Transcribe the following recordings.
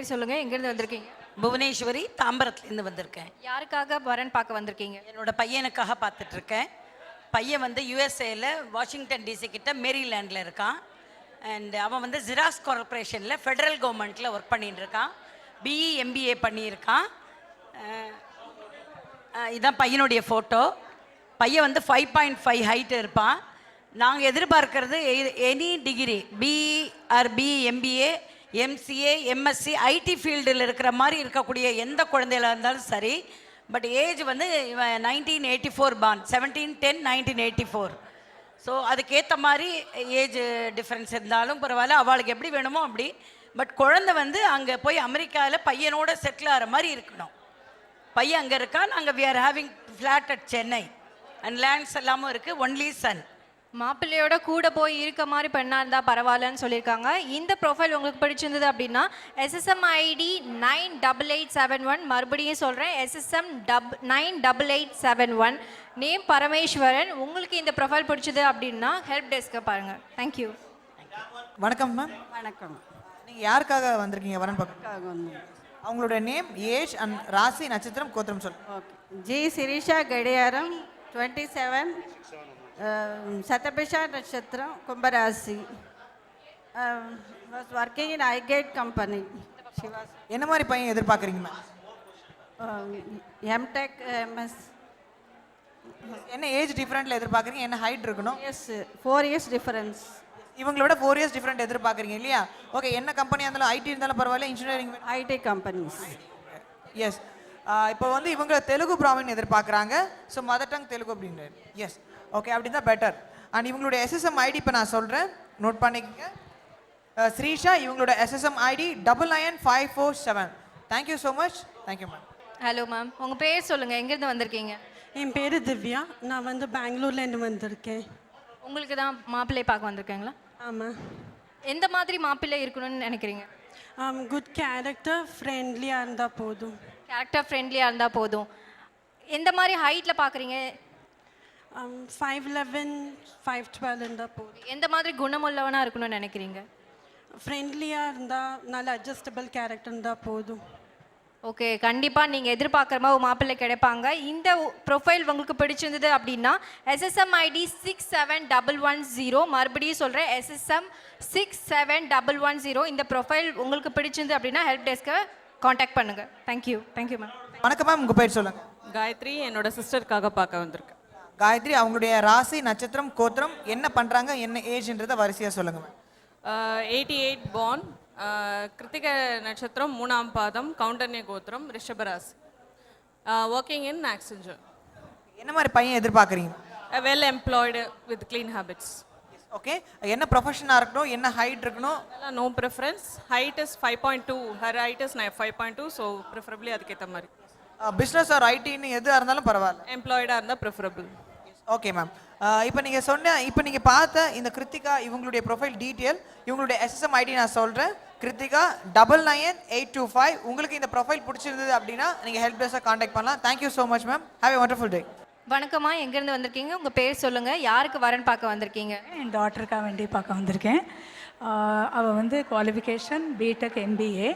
பேர் சொல்லுங்க, எங்கேருந்து வந்திருக்கீங்க? புவனேஸ்வரி, தாம்பரத்துலேருந்து வந்திருக்கேன். யாருக்காக வரன் பார்க்க வந்திருக்கீங்க? என்னோட பையனுக்காக பார்த்துட்ருக்கேன். பையன் வந்து யுஎஸ்ஏல வாஷிங்டன் டிசி கிட்ட மேரிலேண்டில் இருக்கான். அண்ட் அவன் வந்து ஜிராக்ஸ் கார்பரேஷனில் ஃபெடரல் கவர்மெண்ட்டில் ஒர்க் பண்ணிட்டு இருக்கான். பிஇ எம்பிஏ பண்ணியிருக்கான். இதுதான் பையனுடைய ஃபோட்டோ. பையன் வந்து 5.5 ஹைட் இருப்பான். நாங்கள் எதிர்பார்க்கறது any degree BE or BE MBA MCA MSc IT ஃபீல்டில் இருக்கிற மாதிரி இருக்கக்கூடிய எந்த குழந்தையில இருந்தாலும் சரி. பட் ஏஜ் வந்து 1984 பான் 17/10/1984. ஸோ அதுக்கேற்ற மாதிரி ஏஜ் டிஃப்ரென்ஸ் இருந்தாலும் பரவாயில்ல, அவளுக்கு எப்படி வேணுமோ அப்படி. பட் குழந்தை வந்து அங்கே போய் அமெரிக்காவில் பையனோட செட்டில் ஆகிற மாதிரி இருக்கணும். பையன் அங்கே இருக்கா. நாங்கள் we are having flat at Chennai and lands எல்லாமும் இருக்குது. Only son. மாப்பிள்ளையோட கூட போய் இருக்க மாதிரி பெண்ணா இருந்தால் பரவாயில்லன்னு சொல்லியிருக்காங்க. இந்த ப்ரொஃபைல் உங்களுக்கு பிடிச்சிருந்தது அப்படின்னா SSM ID 98871, மறுபடியும் சொல்கிறேன் SSM 98871, நேம் பரமேஸ்வரன். உங்களுக்கு இந்த ப்ரொஃபைல் பிடிச்சது அப்படின்னா ஹெல்ப் டெஸ்க்கை பாருங்கள். தேங்க்யூ. வணக்கம் மேம். வணக்கம். நீங்கள் யாருக்காக வந்திருக்கீங்க வரன் பார்க்க? வந்து அவங்களோட நேம், ஏஜ் அண்ட் ராசி நட்சத்திரம் கோத்திரம் சொல். ஓகே. ஜி சிரீஷா கடியாரம் 27, சதபிஷா நட்சத்திரம் கும்பராசி. Was working in iGATE company. என்ன மாதிரி பையன் எதிர்பார்க்குறீங்க மேம்? MTech MS. என்ன ஏஜ் டிஃப்ரெண்ட்டில் எதிர்பார்க்குறீங்க? என்ன ஹைட் இருக்கணும்? Yes 4 years difference. இவங்களோட 4 years டிஃப்ரெண்ட் எதிர்பார்க்குறீங்க இல்லையா? ஓகே. என்ன கம்பெனியாக இருந்தாலும் ஐடி இருந்தாலும் பரவாயில்ல, இன்ஜினியரிங் ஐடி கம்பெனிஸ். எஸ். இப்போ வந்து இவங்க தெலுங்கு பிராமின் எதிர்பார்க்குறாங்க. ஸோ மதர் டங் தெலுங்கு அப்படின்றாரு. எஸ். ஓகே, அப்படி தான் பெட்டர். அண்ட் இவங்களுடைய SSM ஐடி இப்போ நான் சொல்கிறேன், நோட் பண்ணிக்கங்க. ஸ்ரீஷா, இவங்களோட SSM ID 99547. Thank you so much. Thank you ma'am. Hello ma'am, உங்கள் பேர் சொல்லுங்கள், எங்கேருந்து வந்திருக்கீங்க? என் பேர் திவ்யா. நான் வந்து பெங்களூர்லேருந்து வந்திருக்கேன். உங்களுக்கு தான் மாப்பிள்ளை பார்க்க வந்திருக்கீங்களா? ஆமாம். எந்த மாதிரி மாப்பிள்ளை இருக்கணும்னு நினைக்கிறீங்க? குட் கேரக்டர், ஃப்ரெண்ட்லியாக இருந்தால் போதும். கேரக்டர் ஃப்ரெண்ட்லியாக இருந்தால் போதும். எந்த மாதிரி ஹைட்டில் பார்க்குறீங்க? 5'11", 5'12 இருந்தால் போதும். எந்த மாதிரி குணமுள்ளவனாக இருக்கணும்னு நினைக்கிறீங்க? ஃப்ரெண்ட்லியாக இருந்தால், நல்ல அட்ஜஸ்டபிள் கேரக்டர் இருந்தால் போதும். ஓகே, கண்டிப்பாக நீங்கள் எதிர்பார்க்குற மாதிரி ஒரு மாப்பிள்ளை கிடைப்பாங்க. இந்த ப்ரொஃபைல் உங்களுக்கு பிடிச்சிருந்தது அப்படின்னா SSM ID 67110, மறுபடியும் சொல்கிறேன் SSM 67110. இந்த ப்ரொஃபைல் உங்களுக்கு பிடிச்சிருந்து அப்படின்னா ஹெல்ப் டெஸ்க்கை காண்டாக்ட் பண்ணுங்கள். தேங்க்யூ. Thank you ma'am. வணக்கம் மேம், உங்கள் பேர் சொல்லுங்கள். காயத்ரி, என்னோட சிஸ்டருக்காக பார்க்க வந்திருக்கேன். காயத்ரி, அவங்களுடைய ராசி நட்சத்திரம் கோத்திரம், என்ன பண்ணுறாங்க, என்ன ஏஜ்ன்றதை வரிசையாக சொல்லுங்கள் மேம். 88 born, கிருத்திகை நட்சத்திரம் 3ஆம் பாதம், கவுண்டன்ய கோத்திரம், ரிஷபராசி. Working in Accenture. என்ன மாதிரி பையன் எதிர்பார்க்குறீங்க? Well employed with clean habits. Okay. என்ன ப்ரொஃபஷனாக இருக்கணும், என்ன ஹைட் இருக்கணும்? No preference. Height is 5.2, her height is 5.2, so preferably அதுக்கேற்ற மாதிரி. பிஸ்னஸ் ஆர் ஐடின்னு எதுவாக இருந்தாலும் பரவாயில்ல, எம்ப்ளாய்டாக இருந்தால் ப்ரிஃபரபிள். Okay ma'am. இப்போ நீங்கள் பார்த்த இந்த கிருத்திகா இவங்களுடைய ப்ரொஃபைல் டீட்டெயில், இவங்களுடைய SSM ஐடி நான் சொல்கிறேன், கிருத்திகா 99825. உங்களுக்கு இந்த ப்ரொஃபைல் பிடிச்சிருந்தது அப்படின்னா நீங்கள் ஹெல்ப் டெஸ்க்கை காண்டாக்ட் பண்ணலாம். Thank you so much ma'am. Have a wonderful டே. வணக்கம்மா, எங்கேருந்து வந்திருக்கீங்க? உங்கள் பேர் சொல்லுங்கள். யாருக்கு வரன் பார்க்க வந்திருக்கீங்க? என் டாட்டருக்காக வேண்டி பார்க்க வந்திருக்கேன். அவள் வந்து குவாலிஃபிகேஷன் பிடெக் MBA.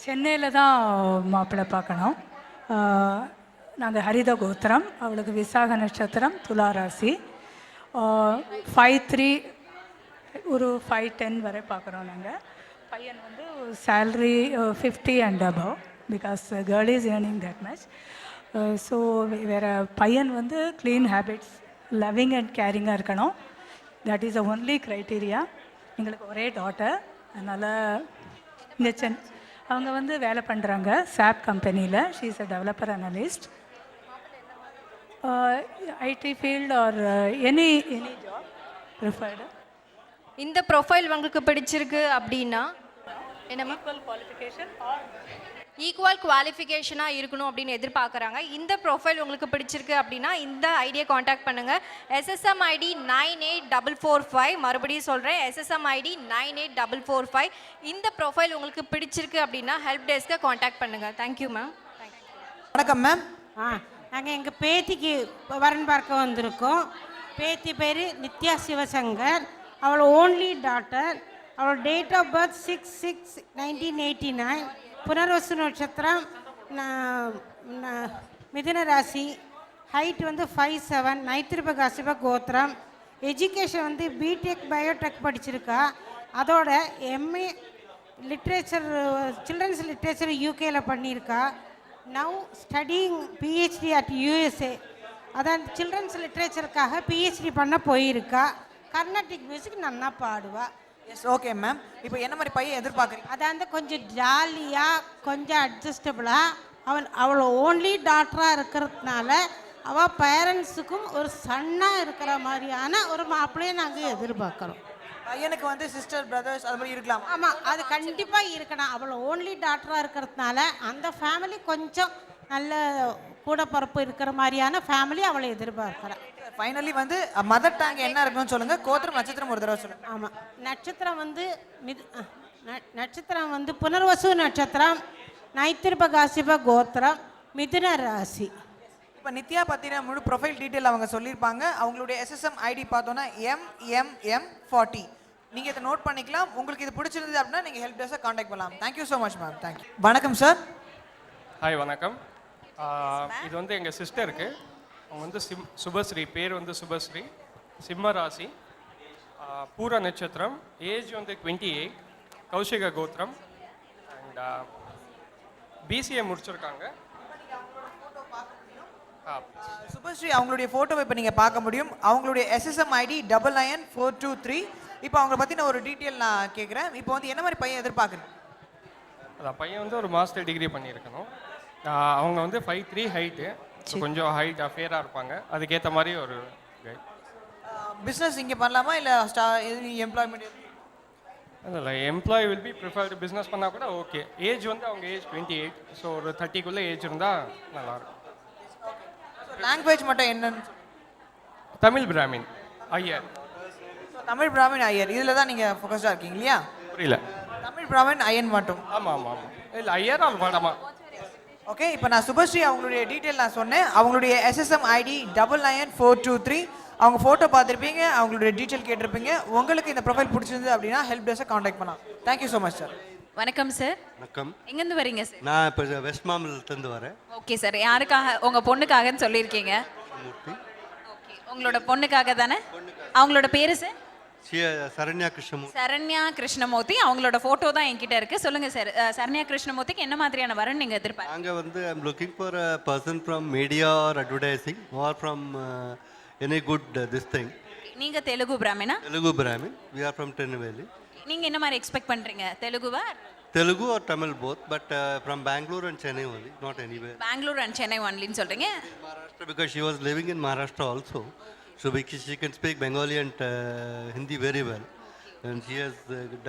சென்னையில் தான் மாப்பிள்ளை பார்க்கணும். நாங்கள் ஹரித கோத்திரம். அவளுக்கு விசாக நட்சத்திரம், துலா ராசி. 5'3", ஒரு 5'10" வரை பார்க்குறோம் நாங்கள். பையன் வந்து salary 50 and above, because girl is earning that much. So வேறு பையன் வந்து க்ளீன் ஹேபிட்ஸ், லவ்விங் அண்ட் கேரிங்காக இருக்கணும். That is the only criteria. எங்களுக்கு ஒரே டாட்டர், அதனால் இந்த அவங்க வந்து வேலை பண்ணுறாங்க SAP கம்பெனியில். She is a developer analyst. IT field or any job preferred. இந்த ப்ரொஃபைல் உங்களுக்கு பிடிச்சிருக்கு அப்படின்னா என்னம்மா? ஈக்குவல் குவாலிஃபிகேஷனாக இருக்கணும் அப்படின்னு எதிர்பார்க்குறாங்க. இந்த ப்ரொஃபைல் உங்களுக்கு பிடிச்சிருக்கு அப்படின்னா இந்த ஐடியை காண்டாக்ட் பண்ணுங்கள். SSM ID 98445, மறுபடியும் சொல்கிறேன் SSM ID 98445. இந்த ப்ரொஃபைல் உங்களுக்கு பிடிச்சிருக்கு அப்படின்னா ஹெல்ப் டெஸ்க்கை காண்டாக்ட் பண்ணுங்கள். Thank you ma'am. வணக்கம் மேம். நாங்கள் எங்கள் பேத்திக்கு வரன் பார்க்க வந்திருக்கோம். பேத்தி பேர் நித்யா சிவசங்கர். அவள் ஓன்லி டாட்டர். அவளோட டேட் ஆஃப் பர்த் 6/6/1989, புனர்வசு நட்சத்திரம், மிதுன ராசி, ஹைட் வந்து 5'7", நைத்திருபகாசிப கோத்திரம், எஜுகேஷன் வந்து பிடெக் பயோடெக் படிச்சிருக்கா. அதோட எம்ஏ லிட்ரேச்சர், சில்ட்ரன்ஸ் லிட்ரேச்சர் யூகேல பண்ணியிருக்கா. Now studying PhD at USA. அதான் சில்ட்ரன்ஸ் லிட்ரேச்சருக்காக பிஹெச்டி பண்ண போயிருக்கா. கர்நாடிக் மியூசிக் நல்லா பாடுவா. Yes, okay ma'am. இப்போ என்ன மாதிரி பையன் எதிர்பார்க்குறீங்க? அதான் கொஞ்சம் ஜாலியாக, கொஞ்சம் அட்ஜஸ்டபிளாக, அவளை ஓன்லி டாக்டராக இருக்கிறதுனால அவள் பேரண்ட்ஸுக்கும் ஒரு சன்னாக இருக்கிற மாதிரியான ஒரு மாப்பிள்ளையை நாங்கள் எதிர்பார்க்குறோம். பையனுக்கு வந்து சிஸ்டர், பிரதர்ஸ் அது மாதிரி இருக்கலாம். ஆமாம், அது கண்டிப்பாக இருக்கணும். அவளை ஓன்லி டாக்டராக இருக்கிறதுனால அந்த ஃபேமிலி கொஞ்சம் நல்ல கூட பரப்பு இருக்கிற மாதிரியான ஃபேமிலி அவளை எதிர்பார்க்குறேன். ஃபைனலி வந்து மதர் டேங் என்ன இருக்கணும்னு சொல்லுங்கள். கோத்திரம், நட்சத்திரம் ஒரு தடவை சொல்லுங்கள். ஆமாம், நட்சத்திரம் வந்து புனர்வசு நட்சத்திரம், நைத்திருபகாசிப கோத்திரம், மிதுன ராசி. இப்போ நித்யா பற்றின முழு ப்ரொஃபைல் டீட்டெயில் அவங்க சொல்லியிருப்பாங்க. அவங்களுடைய எஸ்எஸ்எம் ஐடி பார்த்தோன்னா MMM40. நீங்கள் இதை நோட் பண்ணிக்கலாம். உங்களுக்கு இது பிடிச்சிருந்தது அப்படின்னா நீங்கள் ஹெல்ப் டெஸ்க்கை காண்டாக்ட் பண்ணலாம். Thank you so much ma'am. Thank you. வணக்கம் சார். ஹாய், வணக்கம். இது வந்து எங்கள் சிஸ்டருக்கு. அவங்க வந்து சுபஸ்ரீ, பேர் வந்து சுபஸ்ரீ, சிம்ம ராசி, பூர நட்சத்திரம், ஏஜ் வந்து 28, கௌஷிக கோத்திரம், அண்ட் பிசிஏ முடிச்சிருக்காங்க. சுபஸ்ரீ அவங்களுடைய ஃபோட்டோவை இப்போ நீங்கள் பார்க்க முடியும். அவங்களுடைய எஸ்எஸ்எம் ஐடி 999423. இப்போ அவங்கள பற்றின ஒரு டீட்டெயில் நான் கேட்குறேன். இப்போ வந்து என்ன மாதிரி பையன் எதிர்பார்க்குறீங்க? அதான் பையன் வந்து ஒரு மாஸ்டர் டிகிரி பண்ணியிருக்கணும். அவங்க வந்து 5'3" ஹைட்டு, கொஞ்சம் ஹைட் ஃபேராக இருப்பாங்க. அதுக்கேற்ற மாதிரி ஒரு பிஸ்னஸ் இங்கே பண்ணலாமா இல்லை எம்ப்ளாய்மெண்ட்? அதில் employee will be preferred. Business பண்ணால் கூட ஓகே. ஏஜ் வந்து அவங்க ஏஜ் 28, ஸோ ஒரு 30க்குள்ளே ஏஜ் இருந்தால் நல்லாயிருக்கும். லாங்குவேஜ் மட்டும் என்னன்னு? தமிழ் பிராமின் ஐயர். தமிழ் பிராமின் ஐயர், இதில் தான் நீங்கள் ஃபோக்கஸ்டாக இருக்கீங்க இல்லையா? புரியல. தமிழ் பிராமின் ஐயன் மட்டும். ஆமாம் ஆமாம் ஆமாம். இல்லை ஐயர் அது வேண்டாமா? ஓகே, இப்போ நான் சுபஸ்ரீ அவங்களுடைய டீட்டெயில் நான் சொன்னேன். அவங்களுடைய எஸ்எஸ்எம் ஐடி 99423. அவங்க ஃபோட்டோ பார்த்துருப்பீங்க, அவங்களுடைய டீட்டெயில் கேட்டிருப்பீங்க. உங்களுக்கு இந்த ப்ரொஃபைல் பிடிச்சிருந்து அப்படின்னா ஹெல்ப் டெஸ்க்கை காண்டாக்ட் பண்ணலாம். Thank you so much sir. வணக்கம் சார். வணக்கம். எங்கேருந்து வரீங்க சார்? நான் இப்போ வெஸ்ட் மாம்பலத்துலேருந்து வரேன். Okay sir. யாருக்காக? உங்கள் பொண்ணுக்காகன்னு சொல்லியிருக்கீங்க. மூர்த்தி. ஓகே, உங்களோட பொண்ணுக்காக தானே? அவங்களோட பேர் சார்? சரண்யா கிருஷ்ணமூர்த்தி. சரண்யா கிருஷ்ணமூர்த்தி. அவங்களோட ஃபோட்டோ தான் என்கிட்ட இருக்குது. சொல்லுங்கள் சார், சரண்யா கிருஷ்ணமூர்த்திக்கு என்ன மாதிரியான வரன் நீங்கள் எதிர்பார்க்க? நாங்கள் வந்து I am looking for a person from media or advertising or from any good this thing. நீங்கள் தெலுங்கு பிராமினா? Telugu brahmin. We are from Tirunelveli. நீங்கள் என்ன மாதிரி எக்ஸ்பெக்ட் பண்ணுறீங்க? தெலுங்குவா? Telugu or Tamil both, but from Bangalore and Chennai only, not anywhere. Bangalore and Chennai only ன்னு சொல்கிறீங்க? Maharashtra, because she was living in Maharashtra also, so she can speak Bengali and Hindi very well, and she has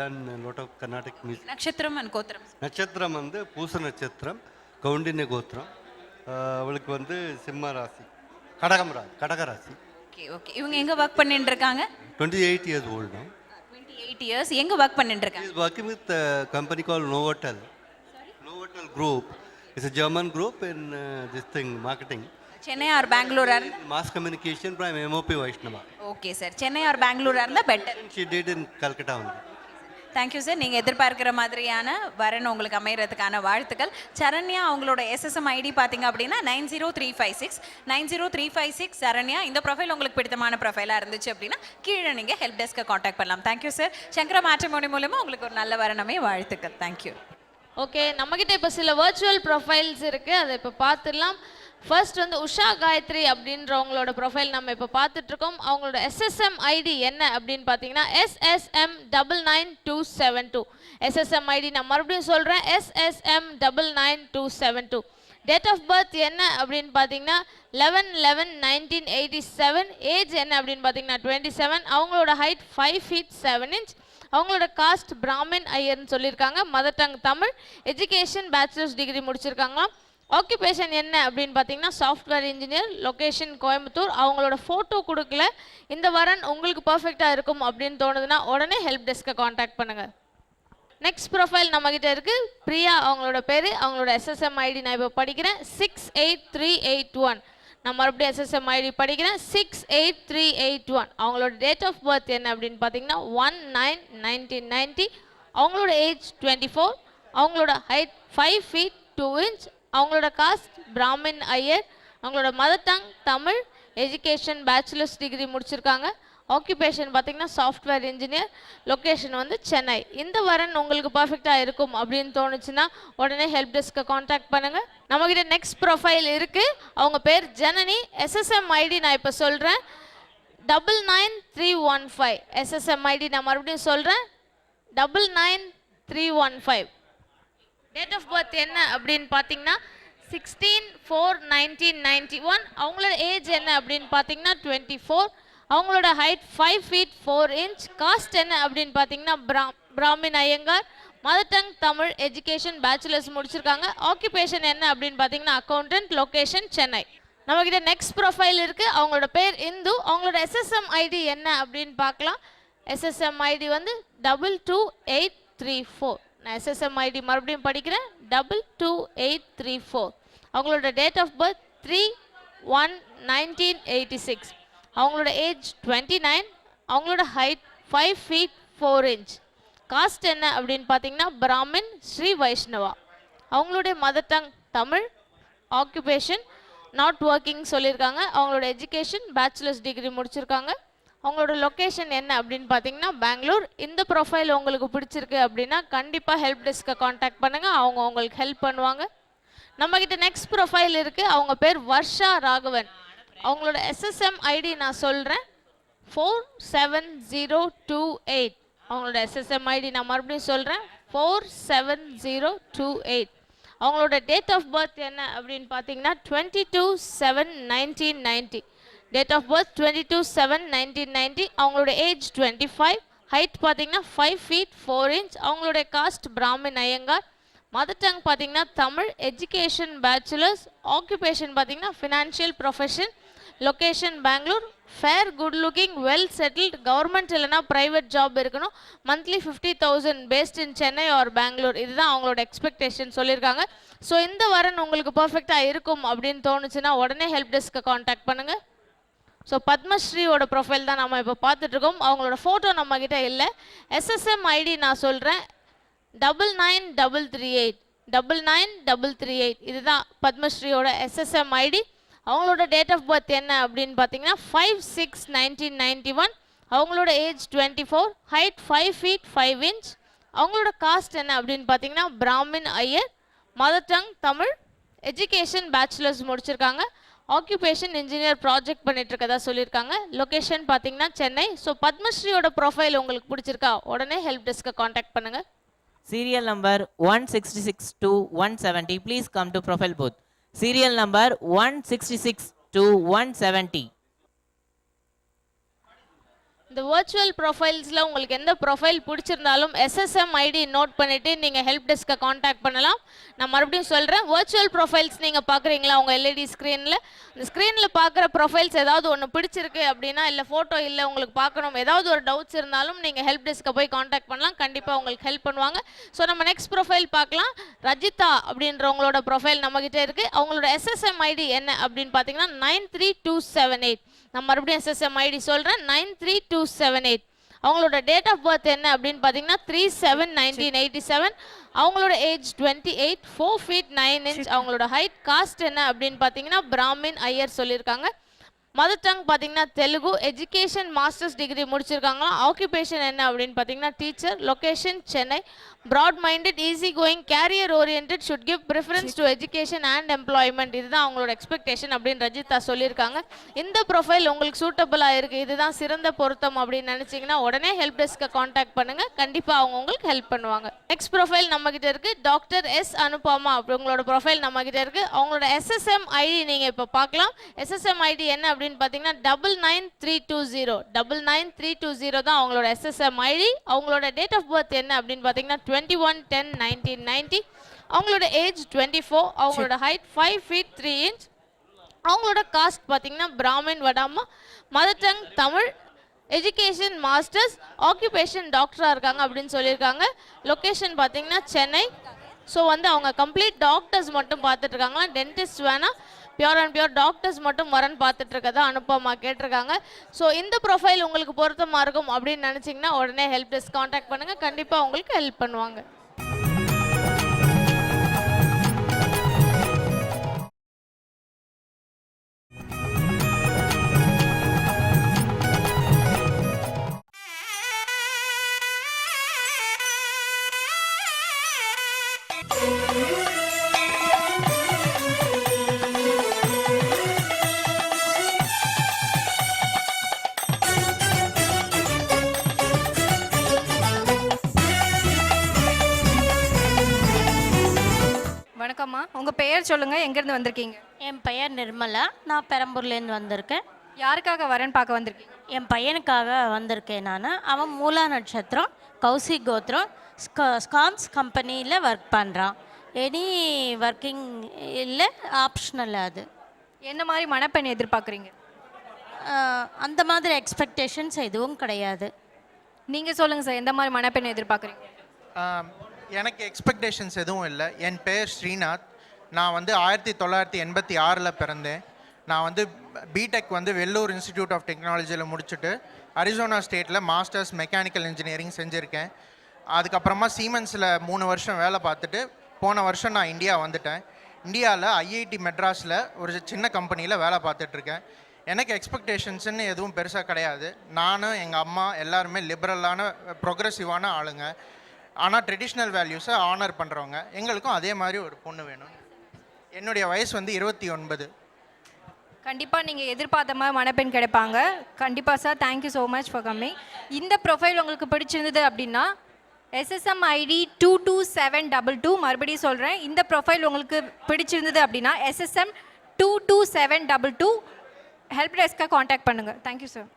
done a lot of Carnatic music. நட்சத்திரம் and கோத்திரம்? நட்சத்திரம் வந்து பூச நட்சத்திரம், கவுண்டின்ய கோத்திரம். அவளுக்கு வந்து சிம்ம ராசி, கடக ராசி. Okay okay. இவங்க எங்கே ஒர்க் பண்ணிட்டு இருக்காங்க? 28 years old now. 28 years. எங்கே ஒர்க் பண்ணிட்டு இருக்காங்க? She is working with a company called Novotel. Novotel Group. It's a German group in this thing, marketing. Chennai or பெங்களூரா? Mass communication from MOP Vaishnava. Okay sir. Chennai or பெங்களூரா இருந்தால் better. She did in Calcutta only. Thank you sir. நீங்கள் எதிர்பார்க்குற மாதிரியான வரன் உங்களுக்கு அமைகிறதுக்கான வாழ்த்துக்கள். சரண்யா அவங்களோட எஸ்எஸ்எம் ஐடி பார்த்தீங்க அப்படின்னா 90356 சரண்யா. இந்த ப்ரொஃபைல் உங்களுக்கு பிடித்தமான ப்ரொஃபைலாக இருந்துச்சு அப்படின்னா கீழே நீங்கள் ஹெல்ப் டெஸ்க்கை காண்டாக்ட் பண்ணலாம். Thank you sir. சங்கர மேட்ரிமோனி மூலமாக உங்களுக்கு ஒரு நல்ல வரனமே வாழ்த்துக்கள். தேங்க்யூ. ஓகே, நம்மக்கிட்ட இப்போ சில வர்ச்சுவல் ப்ரொஃபைல்ஸ் இருக்குது, அதை இப்போ பார்த்துடலாம். ஃபர்ஸ்ட் வந்து உஷா காயத்ரி அப்படின்றவங்களோட ப்ரொஃபைல் நம்ம இப்போ பார்த்துட்ருக்கோம். அவங்களோட எஸ்எஸ்எம் ஐடி என்ன அப்படின்னு பார்த்தீங்கன்னா SSM99272. எஸ்எஸ்எம் ஐடி நான் மறுபடியும் சொல்கிறேன், SSM99272. டேட் ஆஃப் பர்த் என்ன அப்படின்னு பார்த்தீங்கன்னா 11/11/1987. ஏஜ் என்ன அப்படின்னு பார்த்தீங்கன்னா 27. அவங்களோட ஹைட் 5 feet 7 inch. அவங்களோட காஸ்ட் பிராமின் ஐயர்னு சொல்லியிருக்காங்க. Mother tongue Tamil. Education bachelors degree முடிச்சிருக்காங்களாம். ஆக்குபேஷன் என்ன அப்படின்னு பார்த்தீங்கன்னா சாஃப்ட்வேர் இன்ஜினியர். லொக்கேஷன் கோயம்புத்தூர். அவங்களோட ஃபோட்டோ கொடுக்கல. இந்த வரன் உங்களுக்கு பர்ஃபெக்டாக இருக்கும் அப்படின்னு தோணுதுன்னா உடனே ஹெல்ப் டெஸ்க்கை காண்டாக்ட் பண்ணுங்கள். நெக்ஸ்ட் ப்ரொஃபைல் நம்மக்கிட்ட இருக்குது. பிரியா அவங்களோட பேர். அவங்களோட எஸ்எஸ்எம் ஐடி நான் இப்போ படிக்கிறேன் 68381. நான் மறுபடியும் எஸ்எஸ்எம் ஐடி படிக்கிறேன் 68381. அவங்களோட டேட் ஆஃப் பர்த் என்ன அப்படின்னு பார்த்தீங்கன்னா 1/9/1990. அவங்களோட ஏஜ் 24. அவங்களோட ஹைட் 5 feet 2 inch. அவங்களோட காஸ்ட் பிராமின் ஐயர். அவங்களோட mother tongue Tamil. Education bachelors degree முடிச்சிருக்காங்க. ஆக்குபேஷன் பார்த்தீங்கன்னா சாஃப்ட்வேர் இன்ஜினியர். லொக்கேஷன் வந்து சென்னை. இந்த வரன் உங்களுக்கு பர்ஃபெக்டாக இருக்கும் அப்படின்னு தோணுச்சுன்னா உடனே ஹெல்ப் டெஸ்க்கை காண்டாக்ட் பண்ணுங்கள். நம்மக்கிட்ட நெக்ஸ்ட் ப்ரொஃபைல் இருக்குது. அவங்க பேர் ஜனனி. எஸ்எஸ்எம் ஐடி நான் இப்போ சொல்கிறேன் 99315. எஸ்எஸ்எம் ஐடி நான் மறுபடியும் சொல்கிறேன் 99315. டேட் ஆஃப் பர்த் என்ன அப்படின்னு பார்த்தீங்கன்னா 16/4/1991. அவங்களோட ஏஜ் என்ன அப்படின்னு பார்த்தீங்கன்னா 24. அவங்களோட ஹைட் 5 feet 4 inch. காஸ்ட் என்ன அப்படின்னு பார்த்தீங்கன்னா Brahmin Iyengar. Mother tongue Tamil. Education bachelors முடிச்சிருக்காங்க. ஆக்குபேஷன் என்ன அப்படின்னு பார்த்தீங்கன்னா அக்கௌண்டன்ட். லொக்கேஷன் சென்னை. நம்மக்கிட்ட நெக்ஸ்ட் ப்ரொஃபைல் இருக்குது. அவங்களோட பேர் இந்து. அவங்களோட எஸ்எஸ்எம் ஐடி என்ன அப்படின்னு பார்க்கலாம். எஸ்எஸ்எம் ஐடி வந்து 22834. நான் எஸ்எஸ்எம் ஐடி மறுபடியும் படிக்கிறேன் 22834. அவங்களோட டேட் ஆஃப் பர்த் 3/1/1986. அவங்களோட ஏஜ் 29. அவங்களோட ஹைட் 5 feet 4 inch. காஸ்ட் என்ன அப்படின்னு பார்த்தீங்கன்னா பிராமின் ஸ்ரீ வைஷ்ணவா. அவங்களுடைய mother tongue Tamil. Occupation not working சொல்லியிருக்காங்க. அவங்களோட எஜுகேஷன் பேச்சுலர்ஸ் டிகிரி முடிச்சிருக்காங்க. அவங்களோட லொக்கேஷன் என்ன அப்படின்னு பார்த்தீங்கன்னா பெங்களூர். இந்த ப்ரொஃபைல் உங்களுக்கு பிடிச்சிருக்கு அப்படின்னா கண்டிப்பாக ஹெல்ப் டெஸ்க்கை காண்டாக்ட் பண்ணுங்கள். அவங்க உங்களுக்கு ஹெல்ப் பண்ணுவாங்க. நம்மக்கிட்ட நெக்ஸ்ட் ப்ரொஃபைல் இருக்குது. அவங்க பேர் வர்ஷா ராகவன். அவங்களோட எஸ்எஸ்எம் ஐடி நான் சொல்கிறேன் 47028. அவங்களோட எஸ்எஸ்எம் ஐடி நான் மறுபடியும் சொல்கிறேன் 47028. அவங்களோட டேட் ஆஃப் பர்த் என்ன அப்படின்னு பார்த்தீங்கன்னா 22/7/1990. Date of birth 22/7/1990. அவங்களோட ஏஜ் 25. ஹைட் பார்த்தீங்கன்னா 5 feet 4 inch. அவங்களுடைய caste brahmin Iyengar. Mother tongue பார்த்தீங்கன்னா தமிழ். Education bachelors. ஆக்குபேஷன் பார்த்தீங்கன்னா financial profession. Location Bangalore. Fair, good looking, well settled. Government இல்லைனா ப்ரைவேட் ஜாப் இருக்கணும். Monthly 50,000 based in Chennai or Bangalore. இதுதான் அவங்களோட எக்ஸ்பெக்டேஷன் சொல்லியிருக்காங்க. ஸோ இந்த வரன் உங்களுக்கு பர்ஃபெக்டாக இருக்கும் அப்படின்னு தோணுச்சுன்னா உடனே ஹெல்ப் டெஸ்க்கை காண்டாக்ட் பண்ணுங்கள். ஸோ பத்மஸ்ரீயோட ப்ரொஃபைல் தான் நம்ம இப்போ பார்த்துட்ருக்கோம். அவங்களோட ஃபோட்டோ நம்மக்கிட்ட இல்லை. எஸ்எஸ்எம் ஐடி நான் சொல்கிறேன் 99338. 99338. இதுதான் பத்மஸ்ரீயோட எஸ்எஸ்எம் ஐடி. அவங்களோட டேட் ஆஃப் பர்த் என்ன அப்படின்னு பார்த்தீங்கன்னா 5/6/1991. அவங்களோட ஏஜ் 24. Height 5 feet 5 inch. அவங்களோட காஸ்ட் என்ன அப்படின்னு பார்த்தீங்கன்னா Brahmin Iyer. Mother tongue Tamil. Education bachelors முடிச்சிருக்காங்க. ஆக்குபேஷன் இன்ஜினியர் ப்ராஜெக்ட் பண்ணிட்டு இருக்கதா சொல்லியிருக்காங்க. லொக்கேஷன் பார்த்தீங்கன்னா சென்னை. ஸோ பத்மஸ்ரீயோட ப்ரொஃபைல் உங்களுக்கு பிடிச்சிருக்கா உடனே ஹெல்ப் டெஸ்க்கை காண்டாக்ட் பண்ணுங்கள். Serial number 166 to 170. Please come to profile booth. Serial number 166 to 170. இந்த வர்ச்சுவல் ப்ரொஃபைல்ஸில் உங்களுக்கு எந்த ப்ரொஃபைல் பிடிச்சிருந்தாலும் எஸ்எஸ்எம் ஐடி நோட் பண்ணிவிட்டு நீங்கள் ஹெல்ப் டெஸ்க்கை காண்டாக்ட் பண்ணலாம். நான் மறுபடியும் சொல்கிறேன், வர்ச்சுவல் ப்ரொஃபைல்ஸ் நீங்கள் பார்க்குறீங்களா உங்கள் எல்இடி ஸ்க்ரீனில், இந்த ஸ்க்ரீனில் பார்க்குற ப்ரொஃபைல்ஸ் ஏதாவது ஒன்று பிடிச்சிருக்கு அப்படின்னா, இல்லை ஃபோட்டோ இல்லை உங்களுக்கு பார்க்கணும், ஏதாவது ஒரு டவுட்ஸ் இருந்தாலும் நீங்கள் ஹெல்ப் டெஸ்க்கை போய் காண்டாக்ட் பண்ணலாம். கண்டிப்பாக உங்களுக்கு ஹெல்ப் பண்ணுவாங்க. ஸோ நம்ம நெக்ஸ்ட் ப்ரொஃபைல் பார்க்கலாம். ரஜிதா அப்படின்றவங்களோட ப்ரொஃபைல் நம்மக்கிட்ட இருக்குது. அவங்களோட எஸ்எஸ்எம் ஐடி என்ன அப்படின்னு பார்த்தீங்கன்னா 93278. நான் மறுபடியும் எஸ்எஸ்எம் ஐடி சொல்கிறேன் 93278. அவங்களோட டேட் ஆஃப் பர்த் என்ன அப்படின்னு பார்த்தீங்கன்னா 3/7/1987. அவங்களோட ஏஜ் 28. 4 feet 9 inch. அவங்களோட ஹைட். காஸ்ட் என்ன அப்படின்னு பார்த்தீங்கன்னா பிராமின் ஐயர் சொல்லியிருக்காங்க. மதர் டங் பார்த்தீங்கன்னா தெலுங்கு. எஜுகேஷன் மாஸ்டர்ஸ் டிகிரி முடிச்சிருக்காங்களா. ஆக்குபேஷன் என்ன அப்படின்னு பார்த்தீங்கன்னா teacher. Location Chennai. Broad minded, easy going, career oriented, should give preference to education and employment. இதுதான் அவங்களோட எக்ஸ்பெக்டேஷன் அப்படின்னு ரஜிதா சொல்லியிருக்காங்க. இந்த ப்ரொஃபைல் உங்களுக்கு சூட்டபுளாக இருக்குது, இதுதான் சிறந்த பொருத்தம் அப்படின்னு நினச்சிங்கன்னா உடனே ஹெல்ப் டெஸ்க்கை காண்டாக்ட் பண்ணுங்கள். கண்டிப்பாக அவங்க உங்களுக்கு ஹெல்ப் பண்ணுவாங்க. நெக்ஸ்ட் ப்ரொஃபைல் நம்மக்கிட்ட இருக்குது. டாக்டர் எஸ் அனுபமா அப்படிங்களோட ப்ரொஃபைல் நம்மக்கிட்ட இருக்குது. அவங்களோட எஸ்எஸ்எம் ஐடி நீங்கள் இப்போ பார்க்கலாம். எஸ்எஸ்எம் ஐடி என்ன அப்படின்னு பார்த்தீங்கன்னா 99320. 99320 தான் அவங்களோட எஸ்எஸ்எம் ஐடி. அவங்களோட டேட் ஆஃப் பர்த் என்ன அப்படின்னு பார்த்தீங்கன்னா 21/10/1990. அவங்களோட ஏஜ் 24. அவங்களோட ஹைட் 5 feet 3 inch. அவங்களோட காஸ்ட் பார்த்தீங்கன்னா brahmin Vadama. Mother tongue Tamil. Education masters. Occupation டாக்டராக இருக்காங்க அப்படின்னு சொல்லியிருக்காங்க. லொக்கேஷன் பார்த்தீங்கன்னா சென்னை. ஸோ அவங்க கம்ப்ளீட் டாக்டர்ஸ் மட்டும் பார்த்துட்டு இருக்காங்களா, டென்டிஸ்ட் வேணாம். பியூர் அண்ட் பியூர் டாக்டர்ஸ் மட்டும் வரன் பார்த்துட்டு இருக்கதா அனுப்பமா கேட்டிருக்காங்க. ஸோ இந்த ப்ரொஃபைல் உங்களுக்கு பொருத்தமாக இருக்கும் அப்படின்னு நினச்சிங்கன்னா உடனே ஹெல்ப் டெஸ்க் காண்டாக்ட் பண்ணுங்கள், கண்டிப்பாக உங்களுக்கு ஹெல்ப் பண்ணுவாங்க. வணக்கம்மா, உங்கள் பெயர் சொல்லுங்கள், எங்கேருந்து வந்திருக்கீங்க? என் பெயர் நிர்மலா, நான் பெரம்பூர்லேருந்து வந்திருக்கேன். யாருக்காக வரன் பார்க்க வந்திருக்கீங்க? என் பையனுக்காக வந்திருக்கேன் நான். அவன் மூலா நட்சத்திரம், கௌசிக் கோத்திரம், ஸ்காம்ஸ் கம்பெனியில் ஒர்க் பண்ணுறான். எனி ஒர்க்கிங் இல்லை, ஆப்ஷனல் அது. என்ன மாதிரி மணப்பெண் எதிர்பார்க்குறீங்க? அந்த மாதிரி எக்ஸ்பெக்டேஷன்ஸ் எதுவும் கிடையாது. நீங்கள் சொல்லுங்கள் சார், எந்த மாதிரி மணப்பெண் எதிர்பார்க்குறீங்க? எனக்கு எக்ஸ்பெக்டேஷன்ஸ் எதுவும் இல்லை. என் பேர் ஸ்ரீநாத். நான் வந்து 1986 பிறந்தேன். நான் வந்து பிடெக் வந்து வெள்ளூர் இன்ஸ்டிடியூட் ஆஃப் டெக்னாலஜியில் முடிச்சுட்டு அரிசோனா ஸ்டேட்டில் மாஸ்டர்ஸ் மெக்கானிக்கல் இன்ஜினியரிங் செஞ்சுருக்கேன். அதுக்கப்புறமா சீமென்ஸில் 3 வருஷம் வேலை பார்த்துட்டு போன வருஷம் நான் இந்தியா வந்துட்டேன். இந்தியாவில் ஐஐடி மெட்ராஸில் ஒரு சின்ன கம்பெனியில் வேலை பார்த்துட்ருக்கேன். எனக்கு எக்ஸ்பெக்டேஷன்ஸ்ன்னு எதுவும் பெருசாக கிடையாது. நானும் எங்கள் அம்மா எல்லாருமே லிபரலான ப்ரொக்ரெசிவான ஆளுங்க. ஆனால் ட்ரெடிஷ்னல் வேல்யூஸை ஆனர் பண்ணுறவங்க. எங்களுக்கும் அதே மாதிரி ஒரு பொண்ணு வேணும். என்னுடைய வயசு வந்து 29. கண்டிப்பாக நீங்கள் எதிர்பார்த்த மாதிரி மணப்பெண் கிடைப்பாங்க. கண்டிப்பாக sir, thank you so much for coming. இந்த ப்ரொஃபைல் உங்களுக்கு பிடிச்சிருந்தது அப்படின்னா SSM ID 22722, மறுபடியும் சொல்கிறேன், இந்த ப்ரொஃபைல் உங்களுக்கு பிடிச்சிருந்தது அப்படின்னா SSM 22722 ஹெல்ப் டெஸ்க்காக காண்டாக்ட் பண்ணுங்கள். Thank you sir.